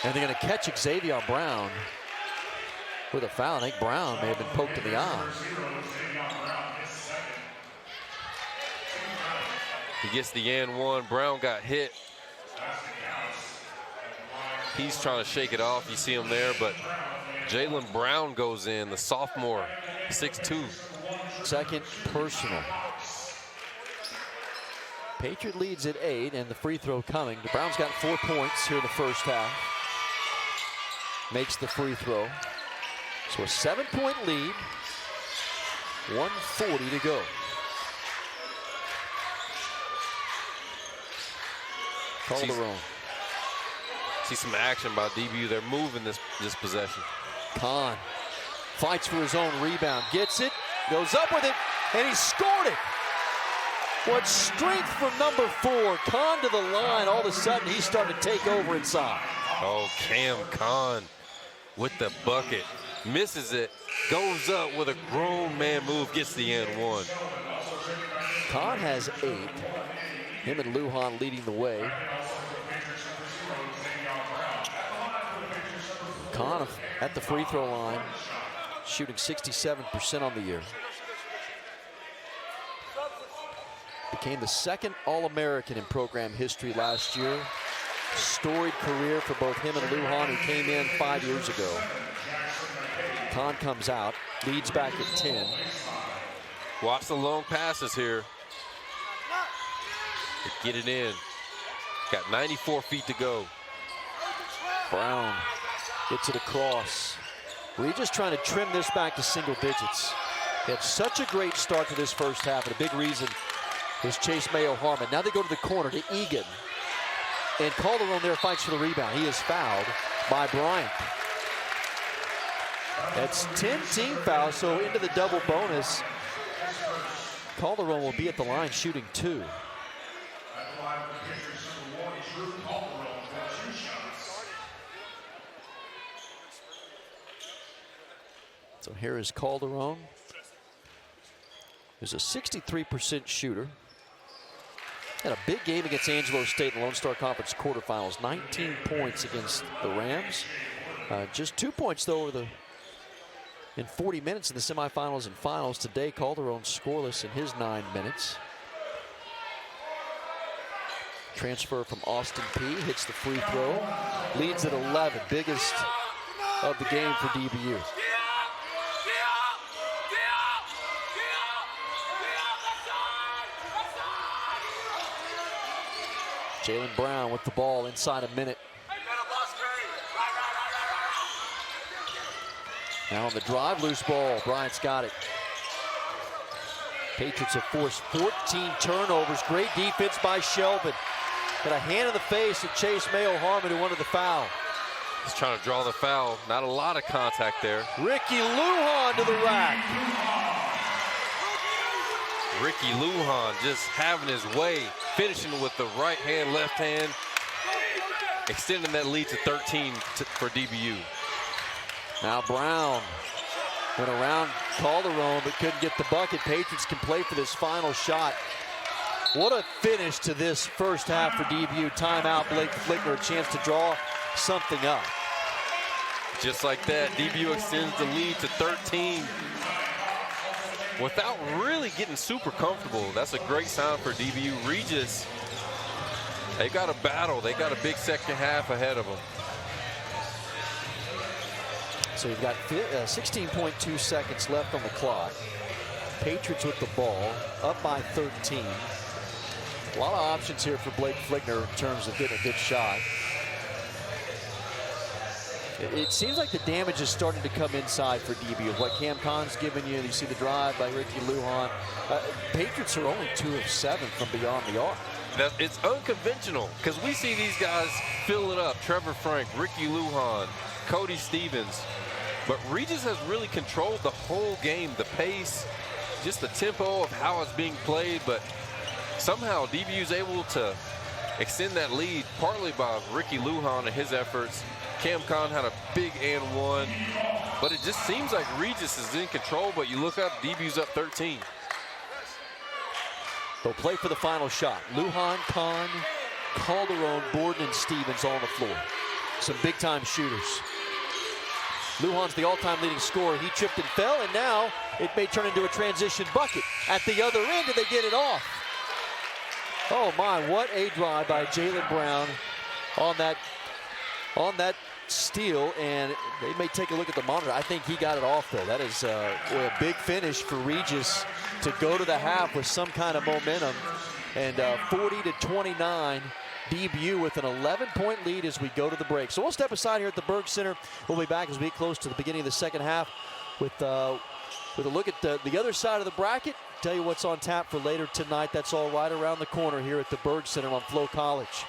And they're going to catch Xavier Brown with a foul. I think Brown may have been poked in the eye. He gets the and one. Brown got hit. He's trying to shake it off. You see him there, but Jaylen Brown goes in, the sophomore, 6'2". Second personal. Patriot leads at 8, and the free throw coming. Brown's got 4 points here in the first half. Makes the free throw. So a 7-point lead. 1:40 to go. Calderon. See some action by DBU. They're moving this possession. Kahn fights for his own rebound. Gets it. Goes up with it. And he scored it. What strength from number 4. Kahn to the line. All of a sudden, he's starting to take over inside. Oh, Cam Kahn with the bucket. Misses it. Goes up with a grown man move. Gets the and one. Kahn has 8. Him and Lujan leading the way. Kahn at the free throw line, shooting 67% on the year. Became the second All-American in program history last year. Storied career for both him and Lujan, who came in 5 years ago. Kahn comes out, leads back at 10. Watch the long passes here. Get it in. Got 94 feet to go. Brown gets it across. Regis trying to trim this back to single digits. They had such a great start to this first half, and a big reason is Chase Mayo-Harmon. Now they go to the corner to Egan. And Calderon there fights for the rebound. He is fouled by Bryant. That's 10 team fouls, so into the double bonus. Calderon will be at the line shooting 2. So here is Calderon, who's a 63% shooter. Had a big game against Angelo State in the Lone Star Conference quarterfinals. 19 points against the Rams. Just 2 points, though, in 40 minutes in the semifinals and finals. Today, Calderon scoreless in his 9 minutes. Transfer from Austin Peay. Hits the free throw. Leads at 11. Biggest of the game for DBU. Jaylen Brown with the ball inside a minute. Now on the drive, loose ball. Bryant's got it. Patriots have forced 14 turnovers. Great defense by Shelvin. Got a hand in the face of Chase Mayo-Harmon, who wanted the foul. He's trying to draw the foul. Not a lot of contact there. Ricky Lujan to the rack. Ricky Lujan just having his way, finishing with the right hand, left hand, extending that lead to 13 for DBU. Now Brown went around Calderon but couldn't get the bucket. Patriots can play for this final shot. What a finish to this first half for DBU. Timeout, Blake Flickner, a chance to draw something up. Just like that, DBU extends the lead to 13 without really getting super comfortable. That's a great sign for DBU. Regis, they got a battle. They got a big second half ahead of them. So you've got 16.2 seconds left on the clock. Patriots with the ball, up by 13. A lot of options here for Blake Flickner in terms of getting a good shot. It seems like the damage is starting to come inside for DBU. What Cam Kahn's given you, you see the drive by Ricky Lujan. Patriots are only 2 of 7 from beyond the arc. It's unconventional because we see these guys fill it up. Trevor Frank, Ricky Lujan, Cody Stevens. But Regis has really controlled the whole game, the pace, just the tempo of how it's being played. But somehow DBU is able to extend that lead, partly by Ricky Lujan and his efforts. Cam Khan had a big and one, but it just seems like Regis is in control. But you look up, DBU's up 13. They'll play for the final shot. Lujan, Khan, Calderon, Borden, and Stevens all on the floor. Some big-time shooters. Lujan's the all-time leading scorer. He tripped and fell, and now it may turn into a transition bucket. At the other end, do they get it off? Oh my, what a drive by Jaylen Brown on that steal, and they may take a look at the monitor. I think he got it off, though. That is a big finish for Regis to go to the half with some kind of momentum. And 40-29, DBU with an 11-point lead as we go to the break. So we'll step aside here at the Berg Center. We'll be back as we get close to the beginning of the second half with a look at the other side of the bracket. Tell you what's on tap for later tonight. That's all right around the corner here at the Berg Center on Flo College.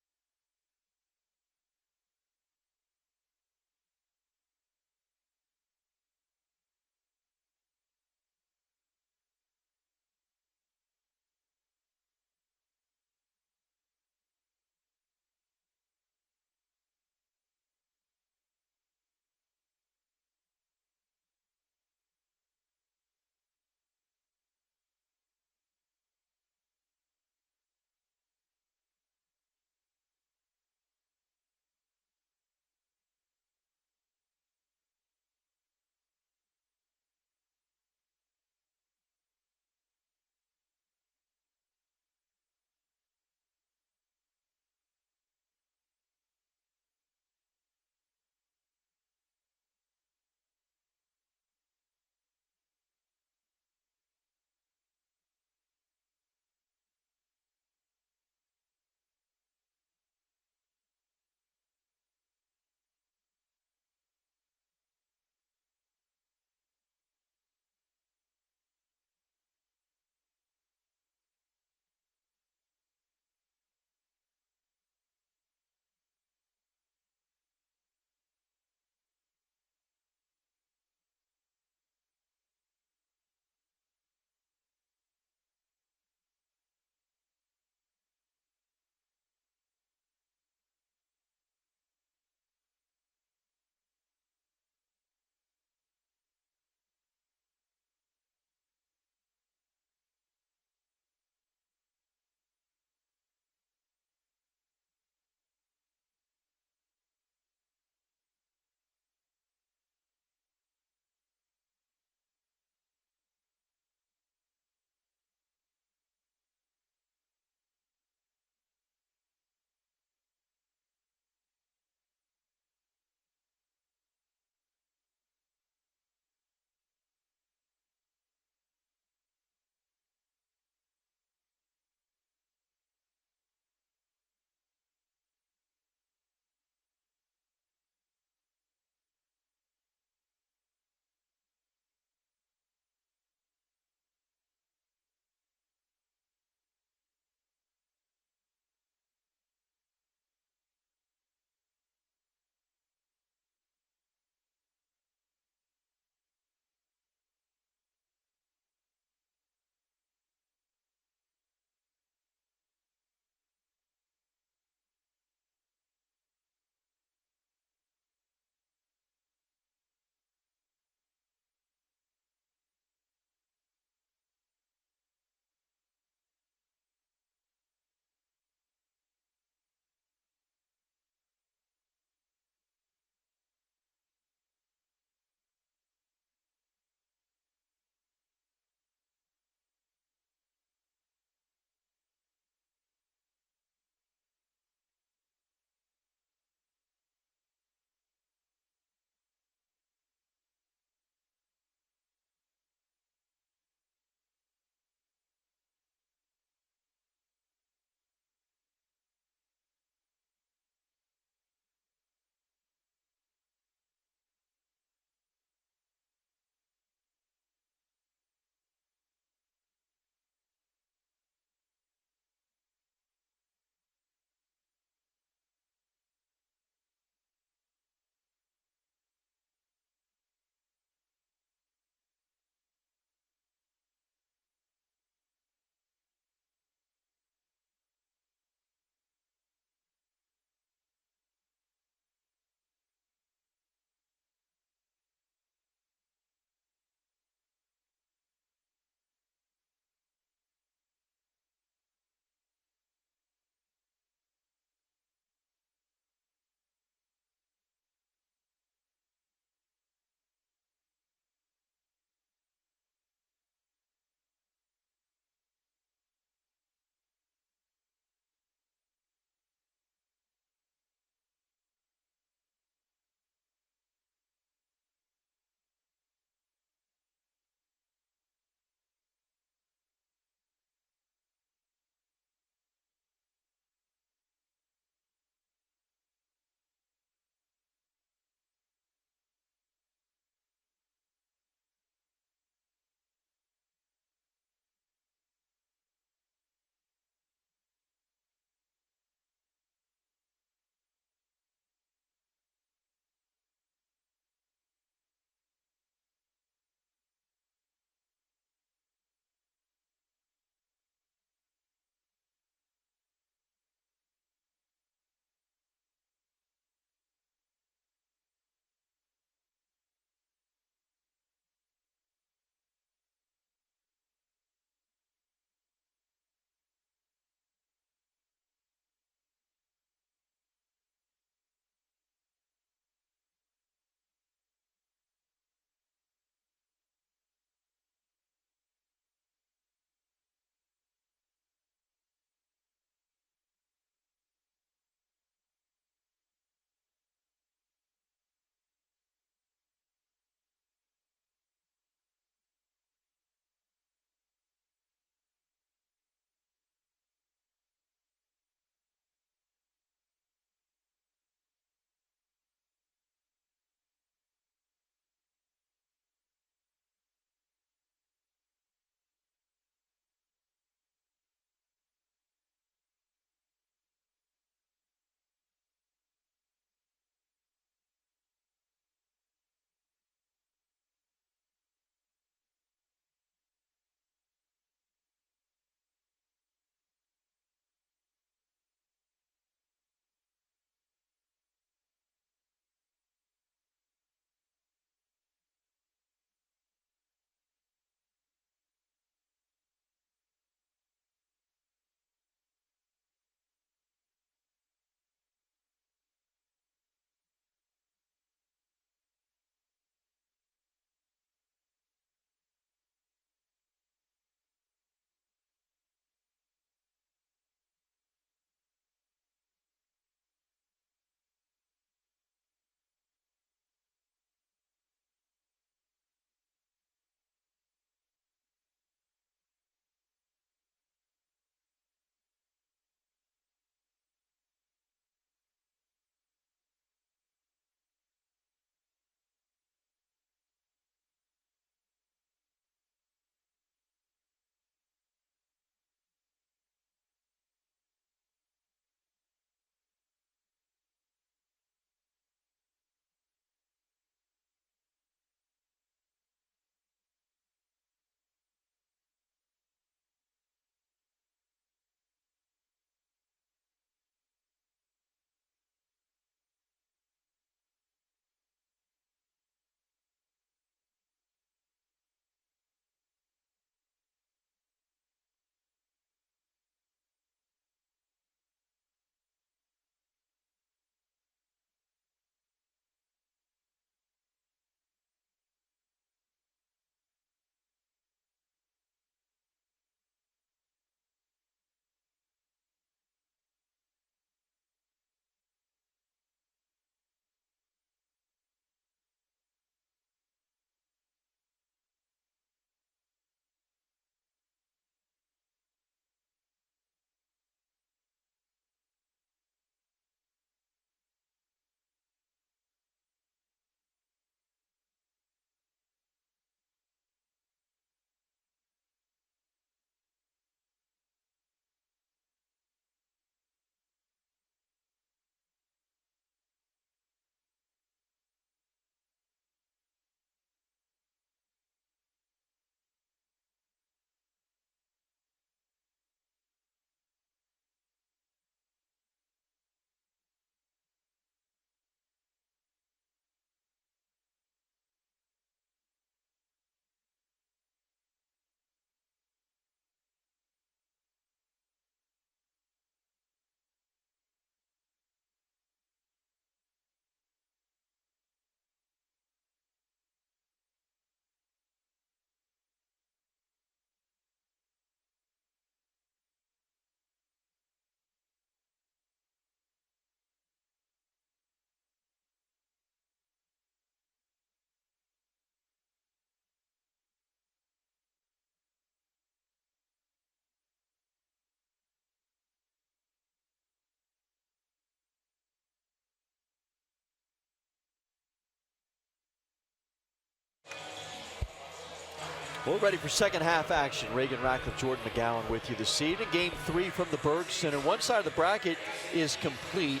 We're ready for second half action. Reagan Ratcliffe, Jordan McGowan with you this evening. Game 3 from the Berg Center. One side of the bracket is complete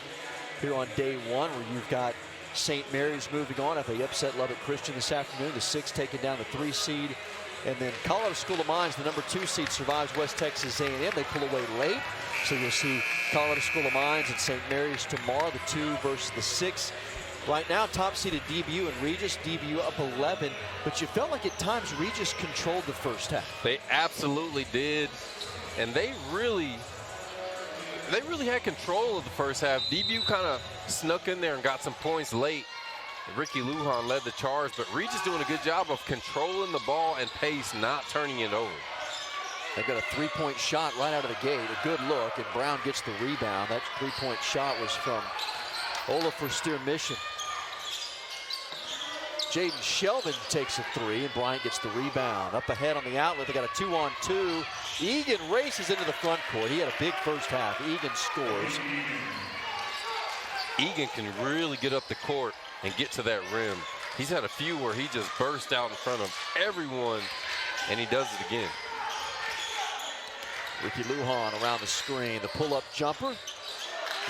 here on day 1, where you've got St. Mary's moving on after they upset Lubbock Christian this afternoon. The 6 taking down the 3 seed. And then Colorado School of Mines, the number 2 seed, survives West Texas A&M. They pull away late. So you'll see Colorado School of Mines and St. Mary's tomorrow, the 2 versus the 6. Right now, top-seeded DBU and Regis. DBU up 11, but you felt like at times Regis controlled the first half. They absolutely did, and they really had control of the first half. DBU kind of snuck in there and got some points late. Ricky Lujan led the charge, but Regis doing a good job of controlling the ball and pace, not turning it over. They've got a 3-point shot right out of the gate. A good look, and Brown gets the rebound. That 3-point shot was from Olafur Steer Mission. Jaden Shelvin takes a 3, and Bryant gets the rebound. Up ahead on the outlet, they got a 2-on-2. Egan races into the front court. He had a big first half. Egan scores. Egan can really get up the court and get to that rim. He's had a few where he just burst out in front of everyone, and he does it again. Ricky Lujan around the screen. The pull-up jumper.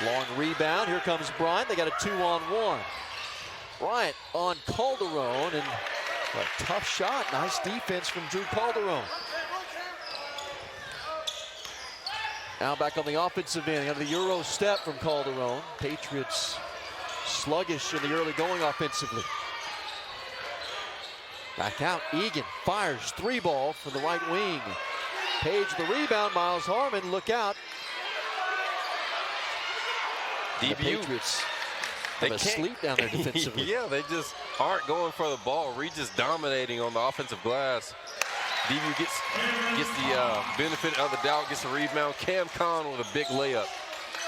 Long rebound. Here comes Bryant. They got a 2-on-1. Bryant on Calderon, and a tough shot. Nice defense from Drew Calderon. Now back on the offensive end. Got the Euro step from Calderon. Patriots sluggish in the early going offensively. Back out. Egan fires 3-ball from the right wing. Page the rebound. Miles Harmon, look out. DBU. The Patriots have a sleep down there defensively. Yeah, they just aren't going for the ball. Regis dominating on the offensive glass. DBU gets the benefit of the doubt, gets a rebound. Cam Kahn with a big layup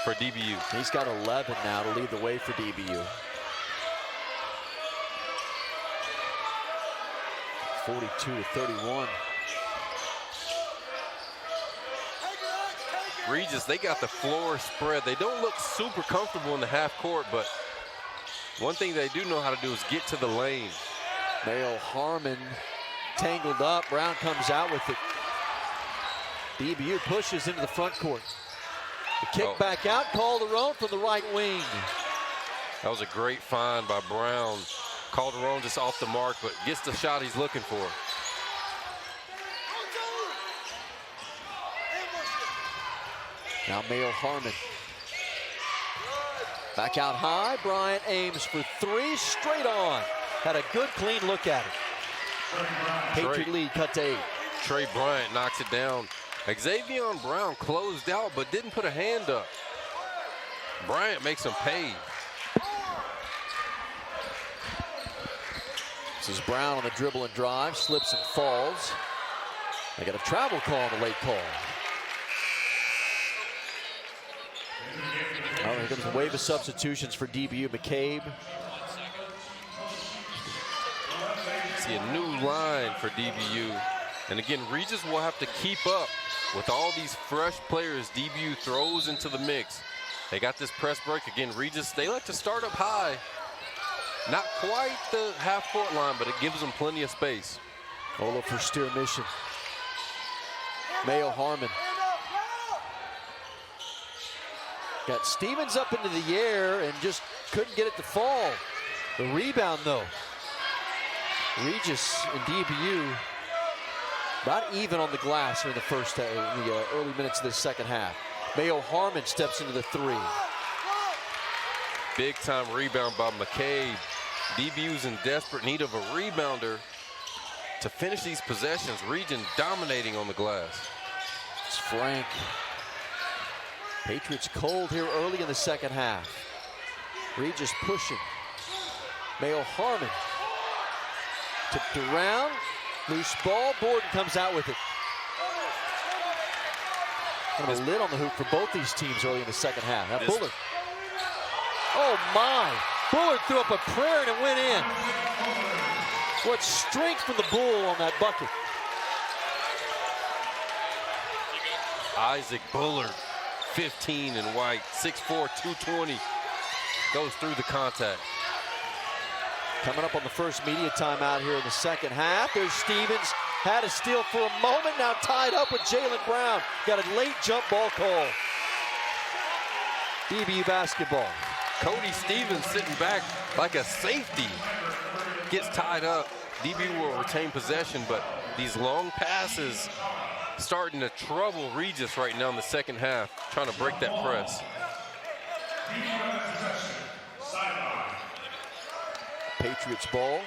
for DBU. He's got 11 now to lead the way for DBU. 42-31. Regis, they got the floor spread. They don't look super comfortable in the half court, but one thing they do know how to do is get to the lane. Mayo Harmon tangled up. Brown comes out with it. DBU pushes into the front court. The kick back out. Calderon from the right wing. That was a great find by Brown. Calderon just off the mark, but gets the shot he's looking for. Now Mayo Harmon. Back out high. Bryant aims for 3, straight on. Had a good, clean look at it. Patriot lead cut to 8. Trey Bryant knocks it down. Xavier Brown closed out but didn't put a hand up. Bryant makes him pay. This is Brown on the dribble and drive, slips and falls. They got a travel call on the late call. Oh, here comes the wave of substitutions for DBU. McCabe. See a new line for DBU. And again, Regis will have to keep up with all these fresh players DBU throws into the mix. They got this press break. Again, Regis, they like to start up high. Not quite the half-court line, but it gives them plenty of space. Olafur Steer Mission. Mayo Harmon. Got Stevens up into the air and just couldn't get it to fall. The rebound, though. Regis and DBU about even on the glass in the first, in the early minutes of the second half. Mayo Harmon steps into the 3. Big time rebound by McCabe. DBU's in desperate need of a rebounder to finish these possessions. Region dominating on the glass. It's Frank. Patriots cold here early in the second half. Regis pushing. Mayo Harmon. Tipped around. Loose ball. Borden comes out with it. Kind of a lid on the hoop for both these teams early in the second half. Now Bullard. Oh my. Bullard threw up a prayer and it went in. What strength from the Bull on that bucket. Isaac Bullard, 15 in white, 6'4", 220, goes through the contact. Coming up on the first media timeout here in the second half. There's Stevens, Had a steal for a moment, now tied up with Jaylen Brown. Got a late jump ball call. DBU basketball. Cody Stevens sitting back like a safety. Gets tied up. DBU will retain possession, but these long passes starting to trouble Regis right now in the second half, trying to break that press. Patriots ball.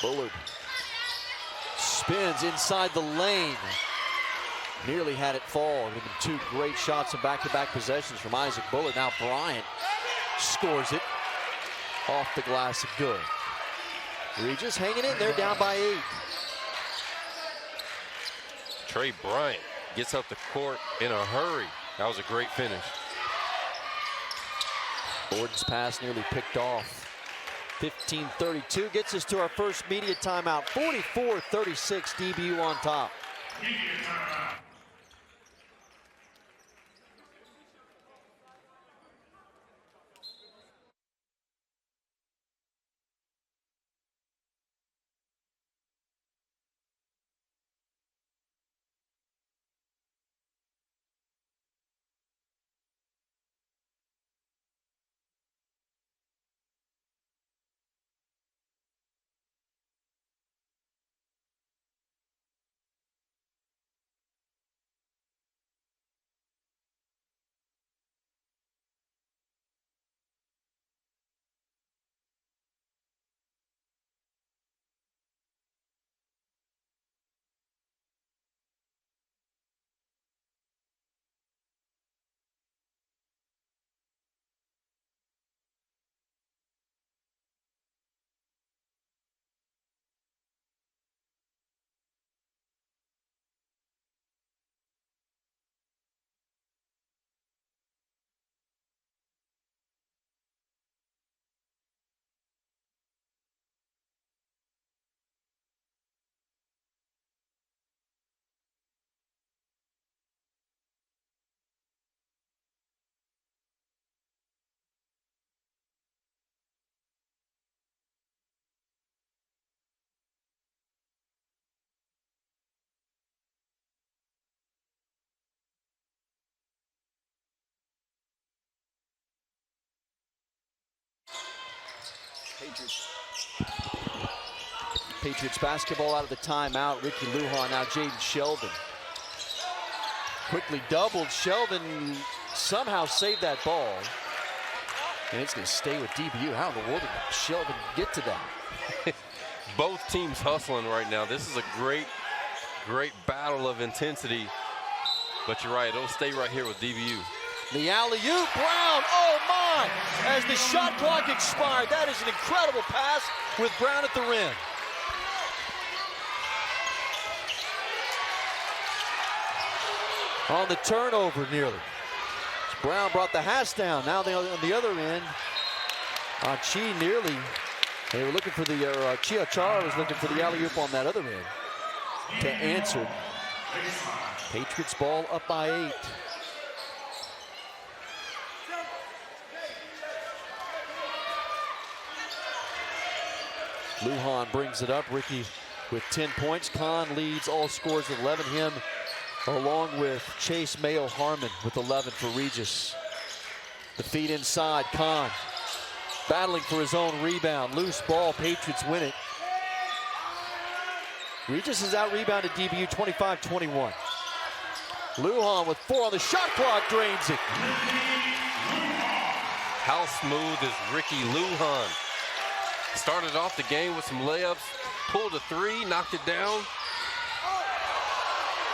Bullard spins inside the lane. Nearly had it fall. With two great shots in back-to-back possessions from Isaac Bullard. Now Bryant scores it off the glass. Good. Regis hanging in there, down by 8. Trey Bryant gets up the court in a hurry. That was a great finish. Gordon's pass nearly picked off. 15:32 gets us to our first media timeout. 44-36, DBU on top. Patriots basketball out of the timeout. Ricky Lujan, now Jaden Sheldon. Quickly doubled. Sheldon somehow saved that ball. And it's going to stay with DBU. How in the world did Sheldon get to that? Both teams hustling right now. This is a great battle of intensity. But you're right, it'll stay right here with DBU. The alley-oop, Brown, oh my! As the shot clock expired, that is an incredible pass with Brown at the rim. On the turnover nearly. Brown brought the Haas down. Now on the other end, Chi nearly, they were looking for the, Chiachara was looking for the alley-oop on that other end to answer. Patriots ball up by 8. Lujan brings it up. Ricky with 10 points. Kahn leads all scores with 11. Him along with Chase Mayo Harmon with 11 for Regis. The feed inside. Kahn battling for his own rebound. Loose ball. Patriots win it. Regis has out-rebounded DBU 25-21. Lujan with 4 on the shot clock, drains it. How smooth is Ricky Lujan? Started off the game with some layups, pulled a 3, knocked it down.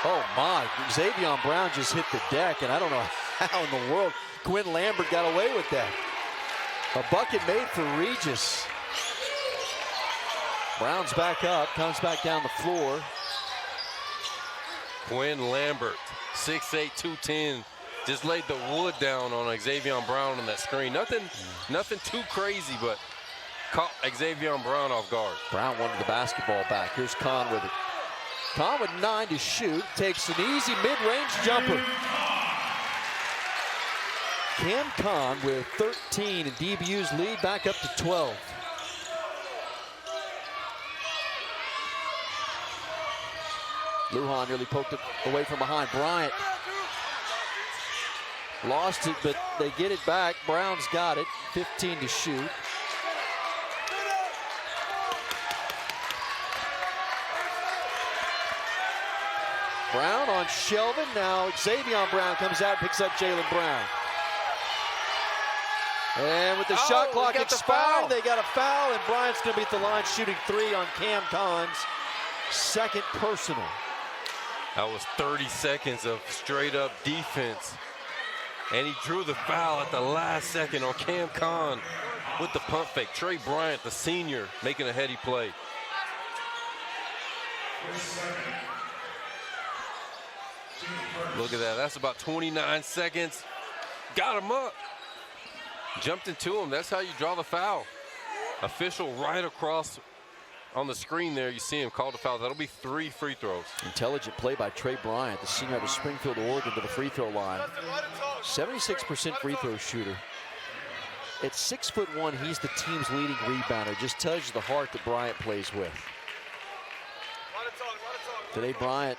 Oh my, Xavier Brown just hit the deck, and I don't know how in the world Quinn Lambert got away with that. A bucket made for Regis. Brown's back up, comes back down the floor. Quinn Lambert, 6'8", 210, just laid the wood down on Xavier Brown on that screen. Nothing too crazy, but caught Xavier Brown off guard. Brown wanted the basketball back. Here's Kahn with it. Kahn with 9 to shoot, takes an easy mid-range jumper. Cam Kahn with 13 and DBU's lead back up to 12. Lujan nearly poked it away from behind. Bryant lost it, but they get it back. Brown's got it. 15 to shoot. Brown on Shelvin. Now Xavier Brown comes out and picks up Jaylen Brown. And with the shot clock expired, they got a foul, and Bryant's going to be at the line shooting 3 on Cam Kahn's second personal. That was 30 seconds of straight-up defense. And he drew the foul at the last second on Cam Kahn with the pump fake. Trey Bryant, the senior, making a heady play. Look at that. That's about 29 seconds. Got him up. Jumped into him. That's how you draw the foul. Official right across on the screen there. You see him call the foul. That'll be 3 free throws. Intelligent play by Trey Bryant, the senior out of Springfield, Oregon, to the free throw line. 76% free throw shooter. At 6'1", he's the team's leading rebounder. Just tells you the heart that Bryant plays with. Today, Bryant,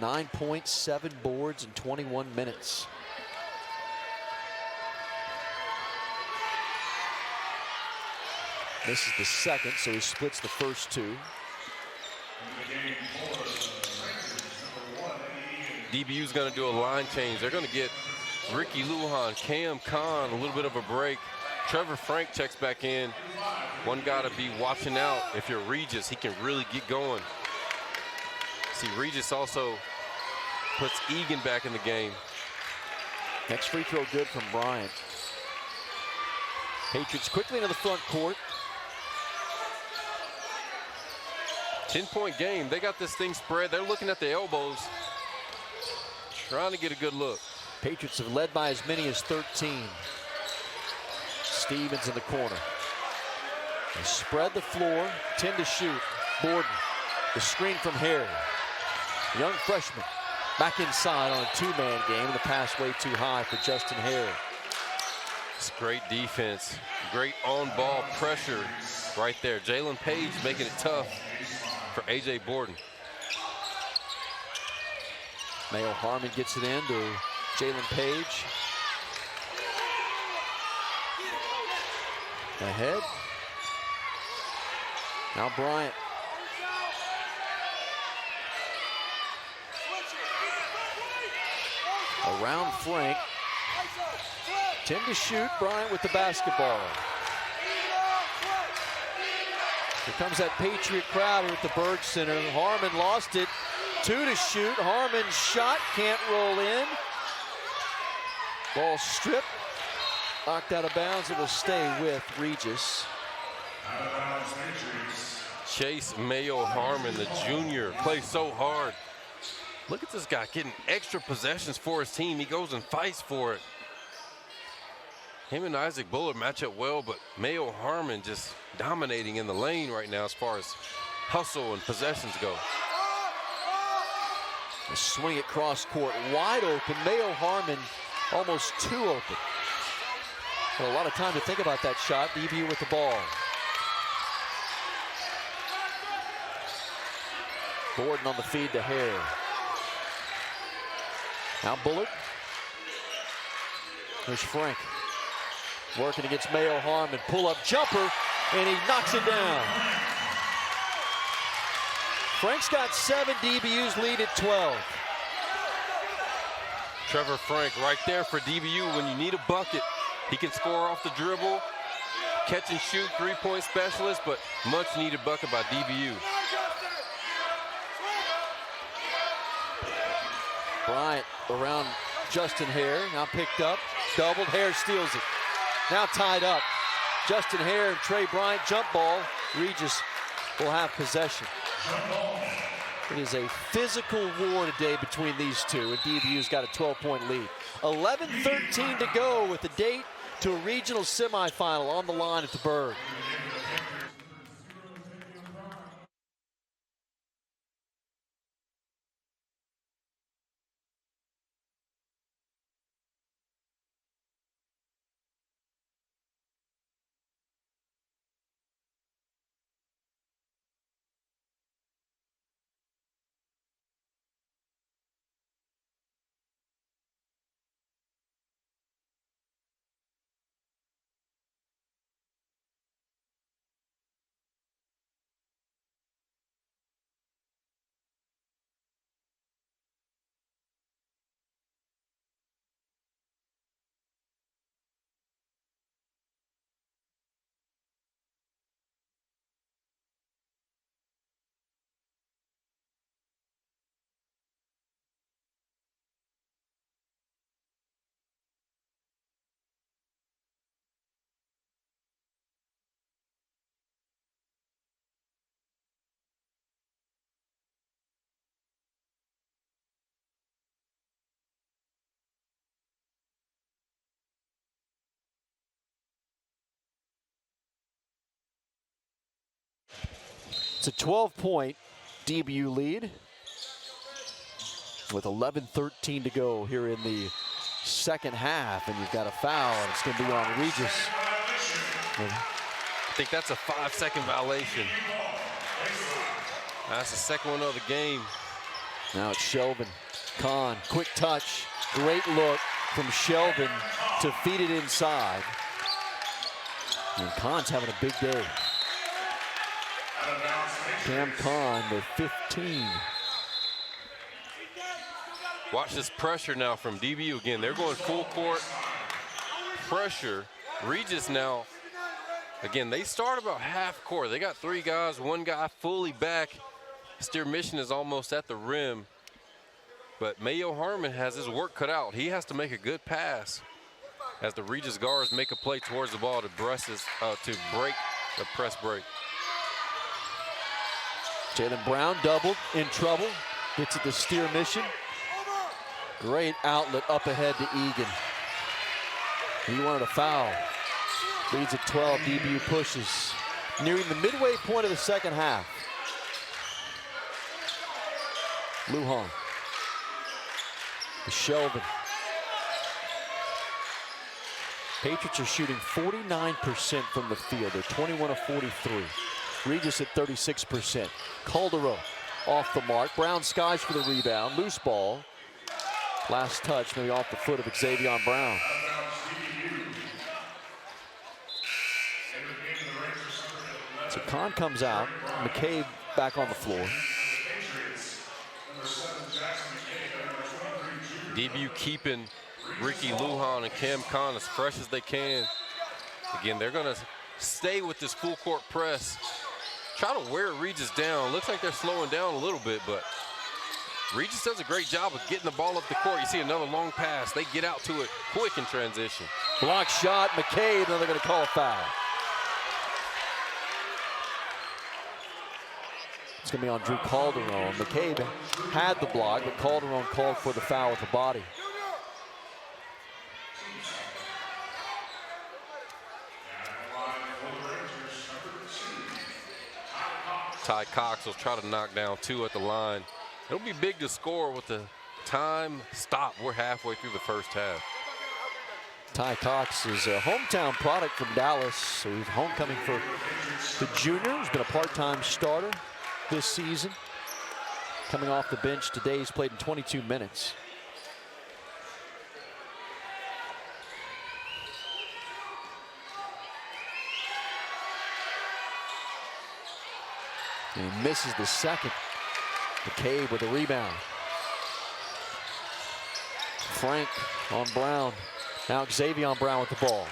9 points, 7 boards in 21 minutes. This is the second, so he splits the first 2. DBU's going to do a line change. They're going to get Ricky Lujan, Cam Kahn, a little bit of a break. Trevor Frank checks back in. One got to be watching out. If you're Regis, he can really get going. See, Regis also puts Egan back in the game. Next free throw good from Bryant. Patriots quickly into the front court. 10-point game. They got this thing spread. They're looking at the elbows, trying to get a good look. Patriots have led by as many as 13. Stevens in the corner. They spread the floor. 10 to shoot. Borden. The screen from Harry. Young freshman back inside on a 2-man game. The pass way too high for Justin Harry. It's great defense. Great on-ball pressure right there. Jalen Page making it tough for A.J. Borden. Mayo Harmon gets it in to Jalen Page. Ahead. Now Bryant. Around Frank. 10 to shoot. Bryant with the basketball. Here comes that Patriot crowd here at the Berg Center. Harmon lost it. 2 to shoot. Harmon's shot can't roll in. Ball stripped. Knocked out of bounds. It will stay with Regis. Chase Mayo Harmon, the junior, plays so hard. Look at this guy getting extra possessions for his team. He goes and fights for it. Him and Isaac Bullard match up well, but Mayo Harmon just dominating in the lane right now as far as hustle and possessions go. A swing it cross court, wide open. Mayo Harmon almost too open. Had a lot of time to think about that shot. DBU with the ball. Borden on the feed to Hare. Now Bullard. There's Frank. Working against Mayo Harmon. Pull-up jumper, and he knocks it down. Frank's got 7. DBU's lead at 12. Trevor Frank right there for DBU when you need a bucket. He can score off the dribble, catch and shoot, 3-point specialist, but much needed bucket by DBU. Bryant around Justin Hare, now picked up, doubled, Hare steals it. Now tied up. Justin Hare and Trey Bryant jump ball. Regis will have possession. It is a physical war today between these two, and DBU's got a 12-point lead. 11-13 to go with the date to a regional semifinal on the line at the Berg. It's a 12-point DBU lead with 11:13 to go here in the second half, and you've got a foul, and it's going to be on Regis. I think that's a 5-second violation. That's the second one of the game. Now it's Shelvin. Kahn, quick touch, great look from Shelvin to feed it inside. And Kahn's having a big day. Cam Kahn with 15. Watch this pressure now from DBU again. They're going full court pressure. Regis now, again, they start about half court. They got 3 guys, 1 guy fully back. Their mission is almost at the rim. But Mayo Harmon has his work cut out. He has to make a good pass as the Regis guards make a play towards the ball to break the press break. Jalen Brown doubled, in trouble, gets it to steer mission. Great outlet up ahead to Egan. He wanted a foul. Leads at 12, DBU pushes. Nearing the midway point of the second half. Lujan. To Shelvin. Patriots are shooting 49% from the field. They're 21 of 43. Regis at 36%. Calderon off the mark. Brown skies for the rebound. Loose ball. Last touch, maybe off the foot of Xavier Brown. So Kahn comes out. McCabe back on the floor. DBU keeping Ricky Lujan and Cam Kahn as fresh as they can. Again, they're going to stay with this full court press. Try to wear Regis down. Looks like they're slowing down a little bit, but Regis does a great job of getting the ball up the court. You see another long pass. They get out to it quick in transition. Block shot, McCabe, and they're going to call a foul. It's going to be on Drew Calderon. McCabe had the block, but Calderon called for the foul with the body. Ty Cox will try to knock down 2 at the line. It'll be big to score with the time stop. We're halfway through the first half. Ty Cox is a hometown product from Dallas, so he's homecoming for the junior. He's been a part-time starter this season. Coming off the bench today, he's played in 22 minutes. And he misses the second. McCabe with a rebound. Frank on Brown. Now Xavier Brown with the ball.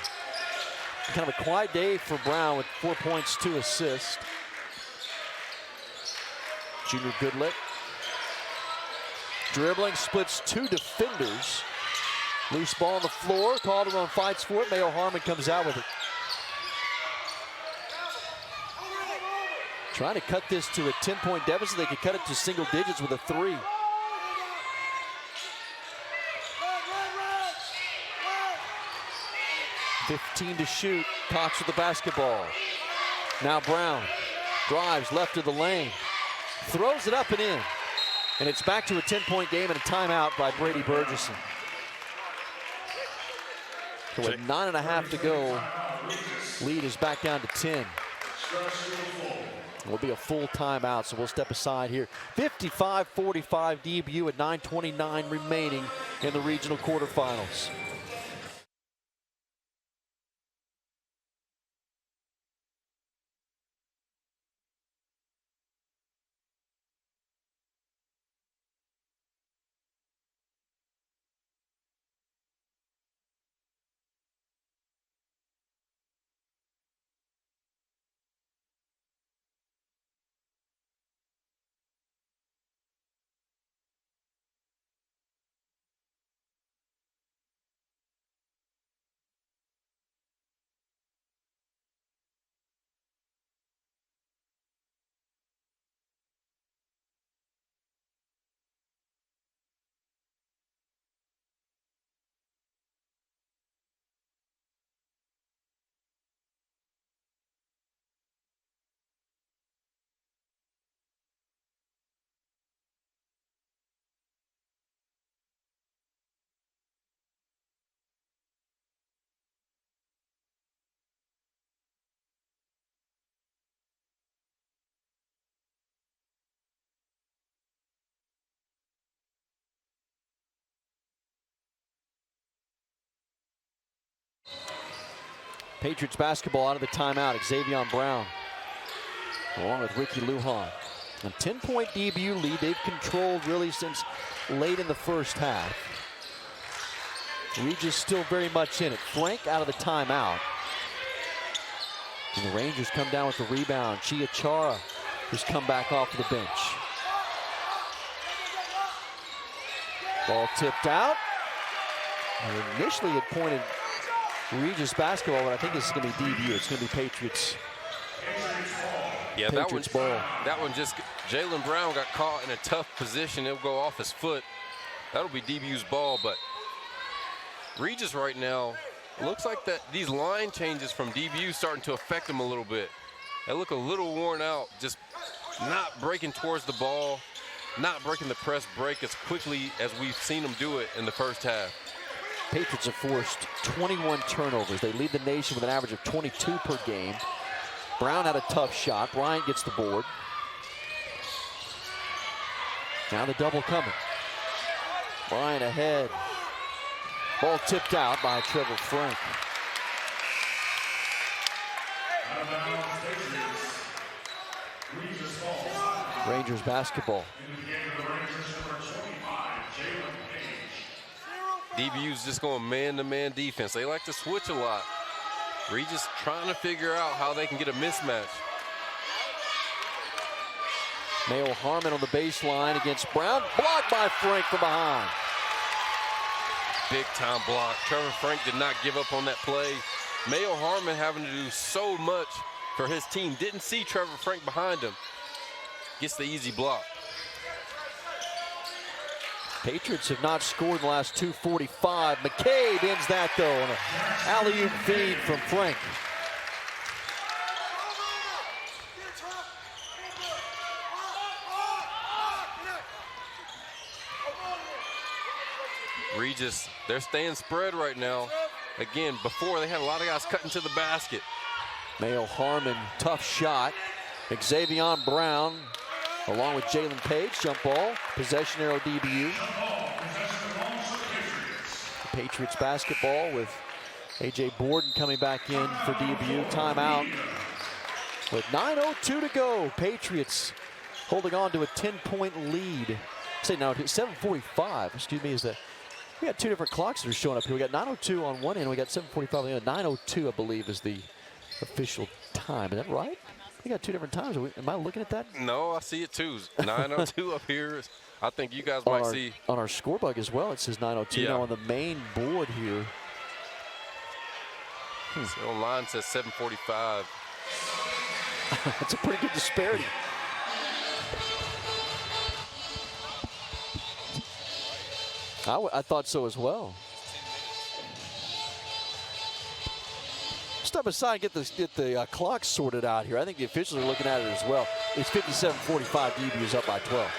Kind of a quiet day for Brown with 4 points, 2 assists. Junior Goodlet. Dribbling, splits 2 defenders. Loose ball on the floor. Calderon fights for it. Mayo Harmon comes out with it. Trying to cut this to a 10-point deficit. They could cut it to single digits with a 3. .15 to shoot. Cox with the basketball. Now Brown drives left of the lane. Throws it up and in. And it's back to a 10-point game and a timeout by Brady Burgesson. So with 9.5 to go, lead is back down to 10. Will be a full timeout, so we'll step aside here. 55-45 DBU at 9:29 remaining in the regional quarterfinals. Patriots basketball out of the timeout. Xavier Brown along with Ricky Lujan. A 10-point DBU lead they've controlled really since late in the first half. Regis still very much in it. Frank out of the timeout. And the Rangers come down with the rebound. Chia Chara has come back off the bench. Ball tipped out. And initially it pointed Regis basketball, but I think this is going to be DBU. It's going to be Patriots. Yeah, Patriots ball. That one just, Jaylen Brown got caught in a tough position. It'll go off his foot. That'll be DBU's ball, but Regis right now, looks like that these line changes from DBU starting to affect him a little bit. They look a little worn out, just not breaking towards the ball, not breaking the press break as quickly as we've seen them do it in the first half. Patriots have forced 21 turnovers. They lead the nation with an average of 22 per game. Brown had a tough shot. Bryant gets the board. Now the double coming. Bryant ahead. Ball tipped out by Trevor Frank. Rangers basketball. DBU's just going man-to-man defense. They like to switch a lot. Regis trying to figure out how they can get a mismatch. Mayo Harmon on the baseline against Brown. Blocked by Frank from behind. Big-time block. Trevor Frank did not give up on that play. Mayo Harmon having to do so much for his team. Didn't see Trevor Frank behind him. Gets the easy block. Patriots have not scored in the last 2:45. McCabe ends that, though, on an alley-oop feed from Frank. Regis, they're staying spread right now. Again, before they had a lot of guys cutting to the basket. Mayo Harmon, tough shot. Xavier Brown, along with Jalen Page, jump ball. Possession arrow DBU. Patriots basketball with A.J. Borden coming back in for DBU. Timeout with 9:02 to go. Patriots holding on to a 10-point lead. Say now, 7:45, excuse me, is that we got two different clocks that are showing up here. We got 9:02 on one end, we got 7:45 on the other. 9:02, I believe, is the official time. Is that right? We got two different times. Am I looking at that? No, I see it too. 9:02 up here. I think you guys might see. On our score bug as well, it says 9:02. Yeah. Now on the main board here. So online says 7:45. That's a pretty good disparity. I thought so as well. Step aside and get the clock sorted out here. I think the officials are looking at it as well. It's 57-45. DB is up by 12.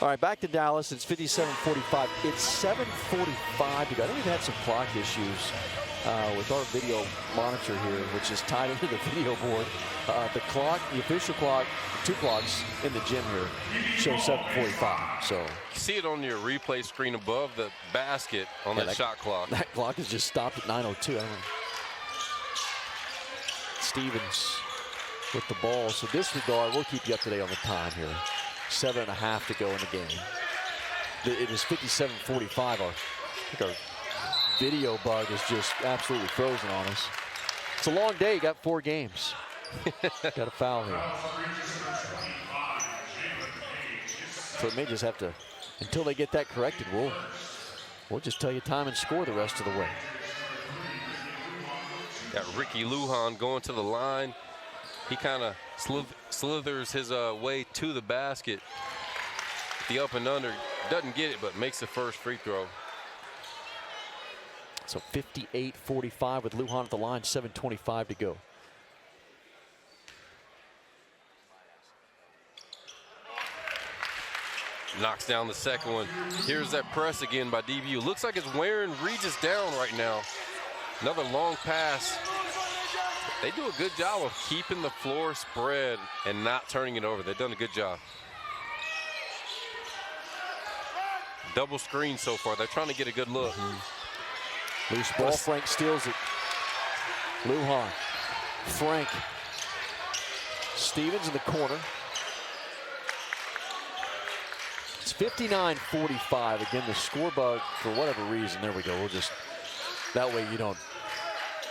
All right, back to Dallas. It's 57-45. It's 7:45 to go. I think we've had some clock issues with our video monitor here, which is tied into the video board. The clock, the official clock, two clocks in the gym here show 7:45. So You see it on your replay screen above the basket on that shot clock. That clock has just stopped at 9:02. I don't know. Stevens with the ball. So disregard. We'll keep you up to date on the time here. 7.5 to go in the game. It is 57-45. I think our video bug is just absolutely frozen on us. It's a long day. You got 4 games. Got a foul here. So it may just have to, until they get that corrected, we'll just tell you time and score the rest of the way. Got Ricky Lujan going to the line. He kind of slithers his way to the basket. The up and under, doesn't get it, but makes the first free throw. So 58-45 with Lujan at the line, 7:25 to go. Knocks down the second one. Here's that press again by DBU. Looks like it's wearing Regis down right now. Another long pass. They do a good job of keeping the floor spread and not turning it over. They've done a good job. Double screen so far. They're trying to get a good look. Loose ball, Frank steals it. Lujan, Frank. Stevens in the corner. It's 59-45. Again, the score bug, for whatever reason, there we go. We'll just, that way you don't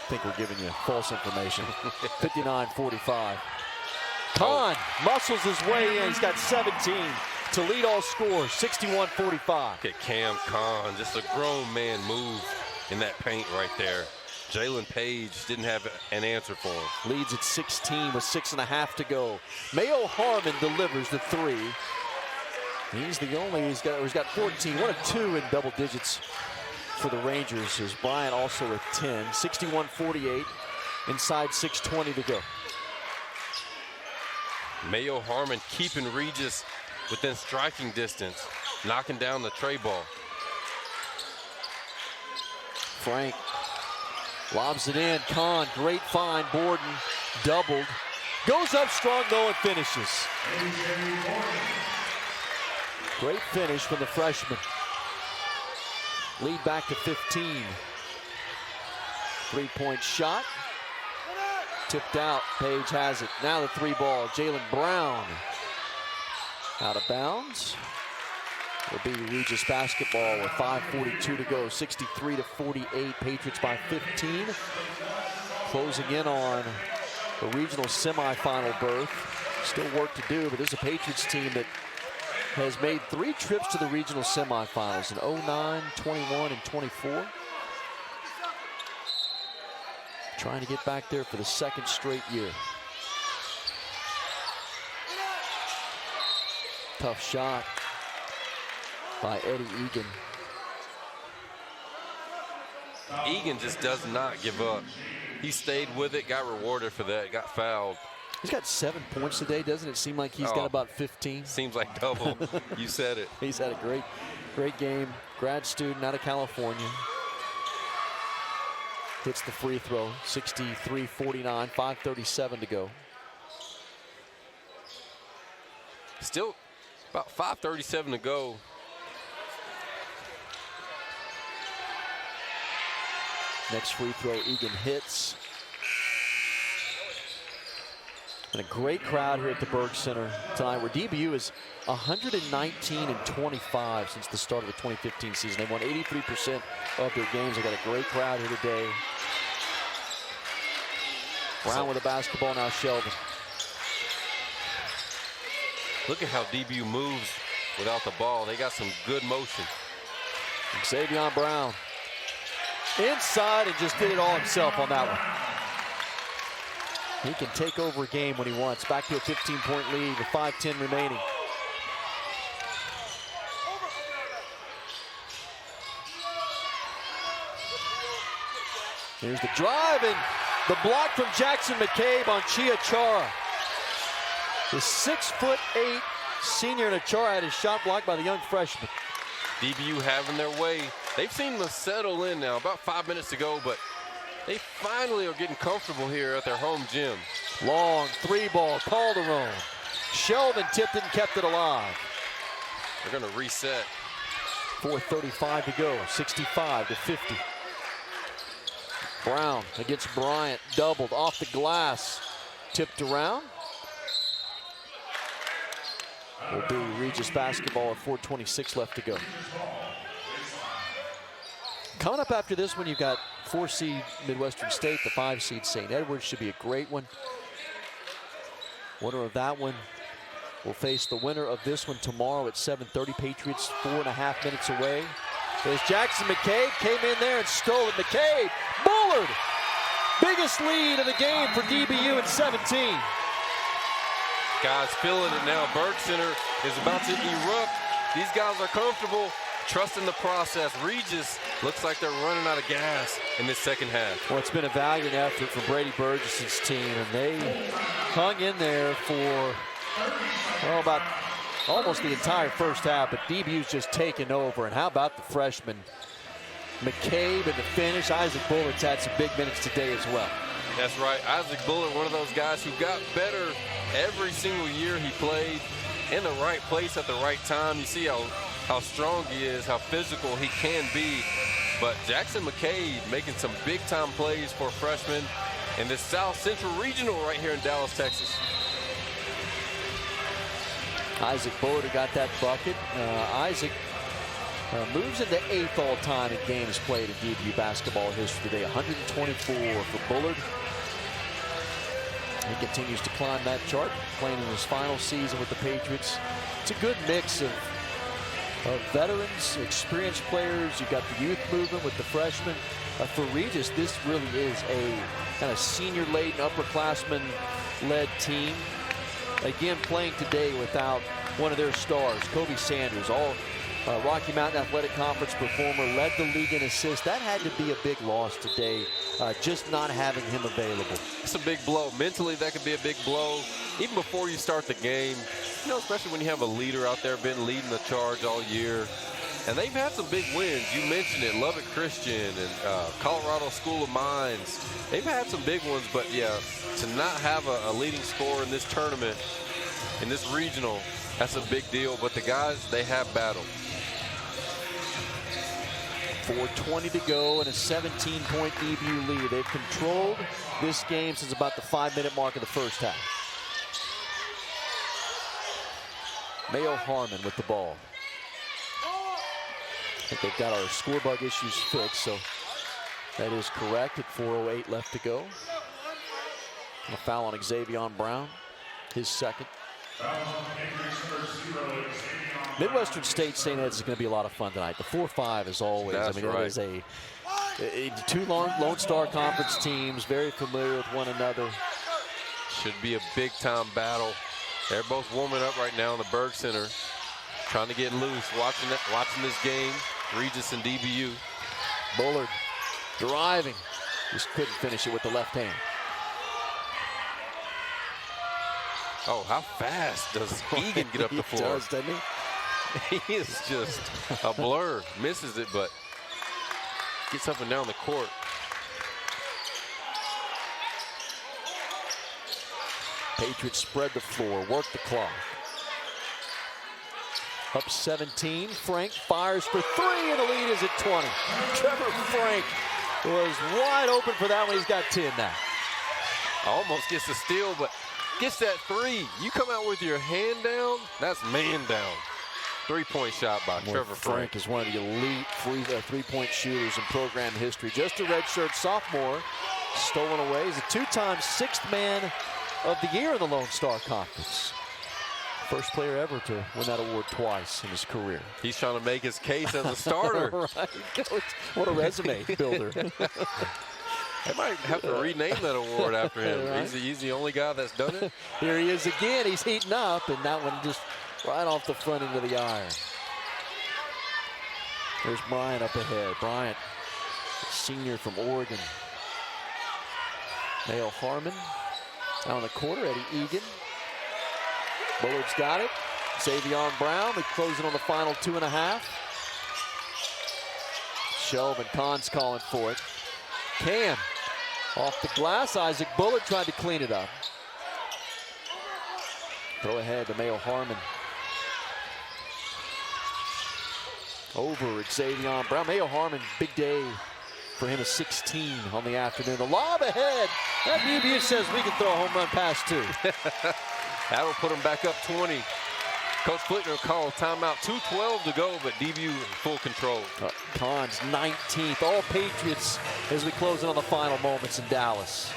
think we're giving you false information. 59-45. Kahn muscles his way in. He's got 17 to lead all scores, 61-45. Look at Cam Kahn, just a grown man move in that paint right there. Jalen Page didn't have an answer for him. Leads at 16 with 6.5 to go. Mayo Harmon delivers the three. He's the only, he's got 14, 1 of 2 in double digits for the Rangers, as Bryant also with 10. 61-48, inside 6:20 to go. Mayo Harmon keeping Regis within striking distance, knocking down the tray ball. Frank lobs it in. Kahn, great find. Borden doubled. Goes up strong though and finishes. Great finish from the freshman. Lead back to 15. Three-point shot. Tipped out. Page has it. Now the three ball. Jaylen Brown out of bounds. Will be Regis basketball with 5:42 to go. 63-48. Patriots by 15. Closing in on the regional semifinal berth. Still work to do, but this is a Patriots team that has made 3 trips to the regional semifinals in 09, 21, and 24. Trying to get back there for the 2nd straight year. Tough shot by Eddie Egan. Egan just does not give up. He stayed with it, got rewarded for that, got fouled. He's got 7 points today. Doesn't it seem like he's got about 15? Seems like double. You said it. He's had a great game. Grad student out of California. Hits the free throw. 63-49, 5:37 to go. Still about 5:37 to go. Next free throw, Egan hits. And a great crowd here at the Berg Center tonight, where DBU is 119-25 since the start of the 2015 season. They won 83% of their games. They got a great crowd here today. Brown with the basketball, now Sheldon. Look at how DBU moves without the ball. They got some good motion. Xavier Brown inside and just did it all himself on that one. He can take over a game when he wants. Back to a 15-point lead with 5:10 remaining. Here's the drive and the block from Jackson McCabe on Chia Chara. The 6'8" senior in Chara had his shot blocked by the young freshman. DBU having their way. They've seen them settle in now, about 5 minutes to go, but they finally are getting comfortable here at their home gym. Long three ball, Calderon. Sheldon tipped it and kept it alive. They're going to reset. 4:35 to go, 65-50. Brown against Bryant, doubled off the glass, tipped around. Will be Regis basketball at 4:26 left to go. Coming up after this one, you've got 4-seed Midwestern State, the 5-seed St. Edwards. Should be a great one. Winner of that one will face the winner of this one tomorrow at 7:30. Patriots 4.5 minutes away. There's Jackson McCabe, came in there and stole it. McCabe, Bullard, biggest lead of the game for DBU at 17. Guys feeling it now. Berg Center is about to erupt. These guys are comfortable, trusting the process. Regis looks like they're running out of gas in this second half. Well, it's been a valiant effort from Brady Burgess's team, and they hung in there for, well, about almost the entire first half, but DBU's just taken over. And how about the freshman McCabe and the finish? Isaac Bullett's had some big minutes today as well. That's right. Isaac Bullett, one of those guys who got better every single year he played, in the right place at the right time. You see how strong he is, how physical he can be. But Jackson McCabe making some big-time plays for freshmen in this South Central Regional right here in Dallas, Texas. Isaac Bullet got that bucket. Isaac moves into 8th all-time in games played in DBU basketball history today. 124 for Bullard. He continues to climb that chart, playing in his final season with the Patriots. It's a good mix of veterans, experienced players. You've got the youth movement with the freshmen. For Regis, this really is a kind of senior-laden, upperclassman-led team. Again, playing today without one of their stars, Kobe Sanders, all Rocky Mountain Athletic Conference performer, led the league in assists. That had to be a big loss today, just not having him available. It's a big blow. Mentally, that could be a big blow. Even before you start the game, you know, especially when you have a leader out there been leading the charge all year. And they've had some big wins. You mentioned it, Lubbock Christian and Colorado School of Mines. They've had some big ones, but yeah, to not have a leading scorer in this tournament, in this regional, that's a big deal. But the guys, they have battled. 4:20 to go and a 17-point DBU lead. They've controlled this game since about the 5-minute mark of the first half. Mayo Harmon with the ball. I think they've got our score bug issues fixed, so that is correct at 4:08 left to go. A foul on Xavier Brown, his second. Midwestern State St. Ed's is going to be a lot of fun tonight. The 4-5 as always. That's I mean, right. It is two Lone Star Conference teams, very familiar with one another. Should be a big-time battle. They're both warming up right now in the Berg Center, trying to get loose, watching this game. Regis and DBU. Bullard driving, just couldn't finish it with the left hand. Oh, how fast does Egan get up the floor? He does, doesn't he? He is just a blur. Misses it, but gets up and down the court. Patriots spread the floor, work the clock. Up 17, Frank fires for 3, and the lead is at 20. Trevor Frank was wide open for that one. He's got 10 now. Almost gets the steal, but gets that 3. You come out with your hand down, that's man down. 3-point shot by Trevor Frank. Frank is one of the elite three-point shooters in program history. Just a redshirt sophomore, stolen away. He's a 2-time 6th man of the year in the Lone Star Conference. First player ever to win that award twice in his career. He's trying to make his case as a starter. Right, Coach. What a resume builder. They might have to rename that award after him. Right. He's the only guy that's done it. Here he is again. He's heating up, and that one just right off the front end of the iron. There's Bryant up ahead. Bryant, senior from Oregon. Mayo Harmon out on the corner. Eddie Egan. Bullard's got it. Xavier Brown. They're closing on the final 2.5. Shelvin Kahn's calling for it. Cam off the glass. Isaac Bullard tried to clean it up. Throw ahead to Mayo Harmon. Over Xavier Brown. Mayo Harmon, big day for him, a 16 on the afternoon. The lob ahead. That DBU says we can throw a home run pass too. That'll put him back up 20. Coach Flickner called timeout. 2:12 to go, but DBU in full control. Kahn's 19th. All Patriots as we close in on the final moments in Dallas.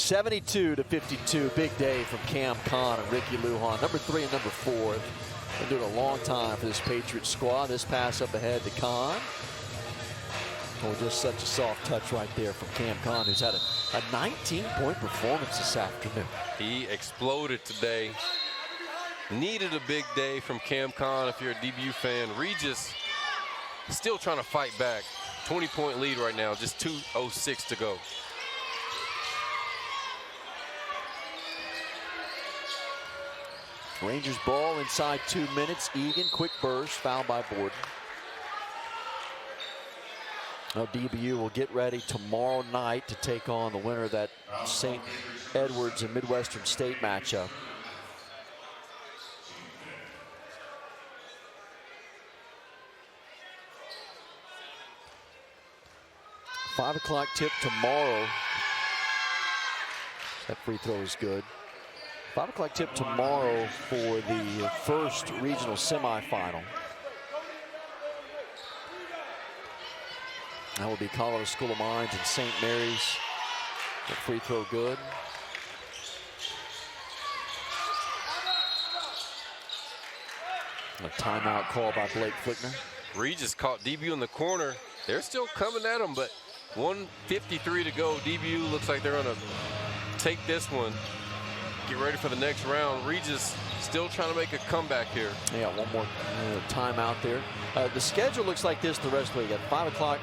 72-52, big day from Cam Kahn and Ricky Lujan. Number 3 and number 4 have been doing a long time for this Patriots squad. This pass up ahead to Kahn. Oh, just such a soft touch right there from Cam Kahn, who's had a 19-point performance this afternoon. He exploded today. Needed a big day from Cam Kahn if you're a DBU fan. Regis still trying to fight back. 20-point lead right now, just 2:06 to go. Rangers ball inside 2 minutes. Egan, quick burst, fouled by Borden. Now DBU will get ready tomorrow night to take on the winner of that St. Edwards and Midwestern State matchup. $5 o'clock tip tomorrow. That free throw is good. 5 o'clock tip tomorrow for the first regional semifinal. That will be Colorado School of Mines and St. Mary's. The free throw good. A timeout call by Blake Flickner. Regis caught DBU in the corner. They're still coming at him, but 1:53 to go. DBU looks like they're going to take this one. Get ready for the next round. Regis still trying to make a comeback here. Yeah, one more timeout there. The schedule looks like this the rest of the week. At 5 o'clock,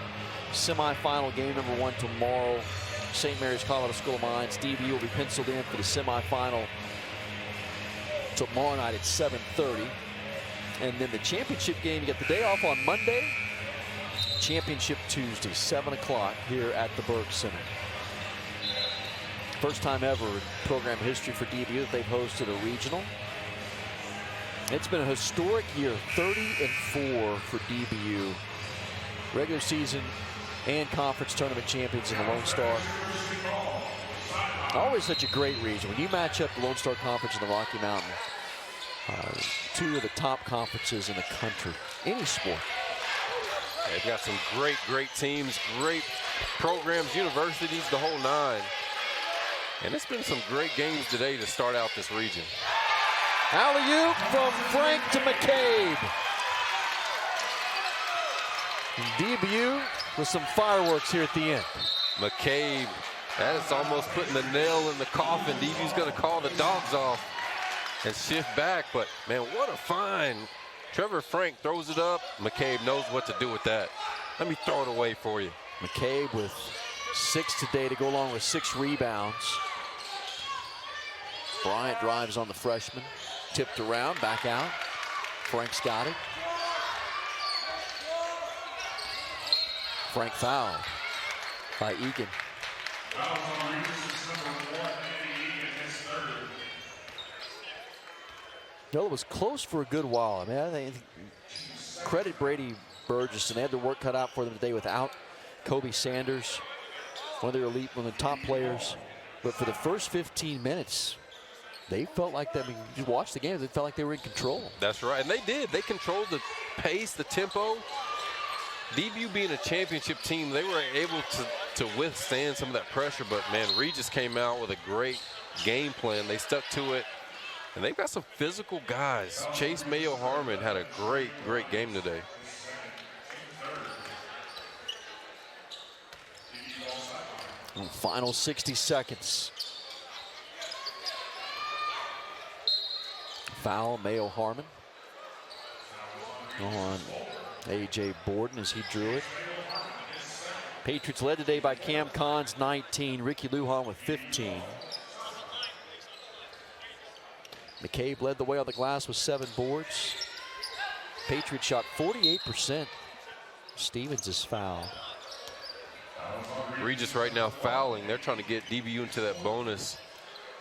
semifinal game number 1 tomorrow. St. Mary's, Colorado School of Mines. DBU will be penciled in for the semifinal tomorrow night at 7:30. And then the championship game, you get the day off on Monday. Championship Tuesday, 7 o'clock here at the Berg Center. First time ever in program history for DBU that they've hosted a regional. It's been a historic year, 30-4 for DBU. Regular season and conference tournament champions in the Lone Star. Always such a great region. When you match up the Lone Star Conference and the Rocky Mountain, 2 of the top conferences in the country, any sport. They've got some great teams, great programs, universities, the whole 9. And it's been some great games today to start out this region. Alley-oop from Frank to McCabe. DBU with some fireworks here at the end. McCabe, that is almost putting the nail in the coffin. DBU's going to call the dogs off and shift back, but man, what a find. Trevor Frank throws it up. McCabe knows what to do with that. Let me throw it away for you. McCabe with 6 today to go along with 6 rebounds. Bryant drives on the freshman. Tipped around, back out. Frank's got it. Frank fouled by Egan. No, it was close for a good while. I mean, I think credit Brady Burgess, and they had their work cut out for them today without Kobe Sanders, one of the top players. But for the first 15 minutes, they felt like that. I mean, you watch the game, they felt like they were in control. That's right, and they did. They controlled the pace, the tempo. DBU being a championship team, they were able to withstand some of that pressure. But man, Regis came out with a great game plan. They stuck to it, and they've got some physical guys. Chase Mayo Harmon had a great game today. Final 60 seconds. Foul, Mayo Harmon on A.J. Borden as he drew it. Patriots led today by Cam Kahn's 19, Ricky Lujan with 15. McCabe led the way on the glass with 7 boards. Patriots shot 48%. Stevens is fouled. Regis right now fouling. They're trying to get DBU into that bonus.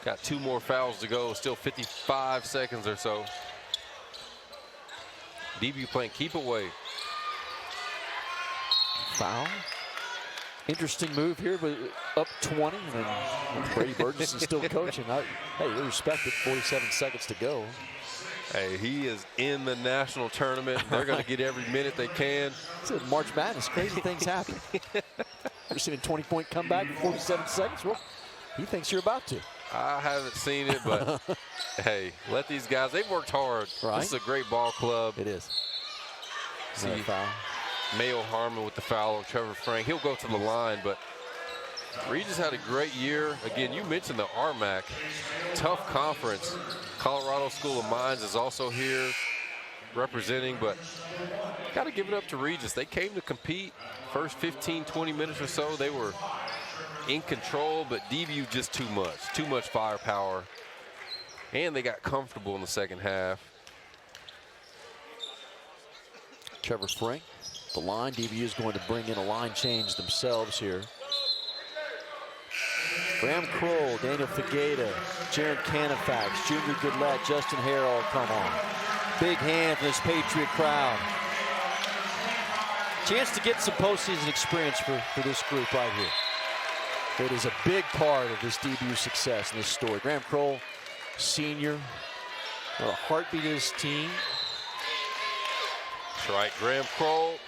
Got 2 more fouls to go. Still 55 seconds or so. DBU playing keep away. Foul. Interesting move here, but up 20. And Brady Burgess is still coaching. Hey, we respect it. 47 seconds to go. Hey, he is in the national tournament. They're going to get every minute they can. It's a March Madness. Crazy things happen. You're seeing a 20-point comeback in 47 seconds. Well, He thinks you're about to. I haven't seen it, but hey, let these guys, they've worked hard. Right. This is a great ball club. It is. See, Mayo Harmon with the foul on Trevor Frank. He'll go to the line, but Regis had a great year. Again, you mentioned the RMAC. Tough conference. Colorado School of Mines is also here representing, but got to give it up to Regis. They came to compete. First 15, 20 minutes or so, they were in control, but DBU just too much firepower. And they got comfortable in the second half. Trevor Frank, the line. DBU is going to bring in a line change themselves here. Graham Kroll, Daniel Figueda, Jaron Canifax, Junior Goodlett, Justin Harrell come on. Big hand for this Patriot crowd. Chance to get some postseason experience for this group right here. It is a big part of this DBU success in this story. Graham Kroll, senior, a heartbeat of his team. That's right, Graham Kroll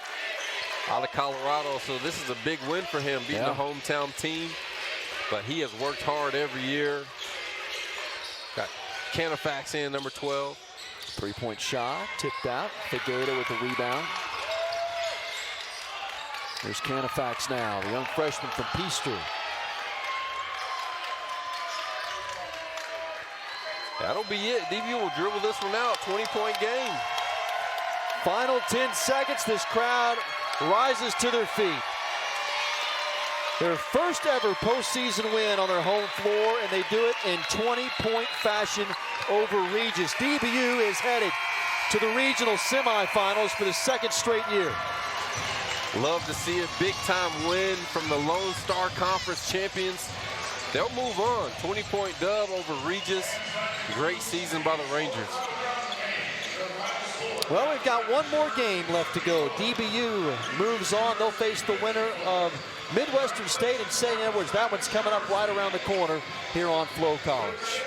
out of Colorado, so this is a big win for him, beating the hometown team. But he has worked hard every year. Got Canifax in, number 12. Three-point shot, tipped out. Figueda with the rebound. There's Canifax now, the young freshman from Peaster. That'll be it. DBU will dribble this one out. 20-point game. Final 10 seconds. This crowd rises to their feet. Their first ever postseason win on their home floor, and they do it in 20-point fashion over Regis. DBU is headed to the regional semifinals for the second straight year. Love to see a big-time win from the Lone Star Conference champions. They'll move on. 20-point dub over Regis. Great season by the Rangers. Well, we've got one more game left to go. DBU moves on. They'll face the winner of Midwestern State and St. Edwards. That one's coming up right around the corner here on Flo College.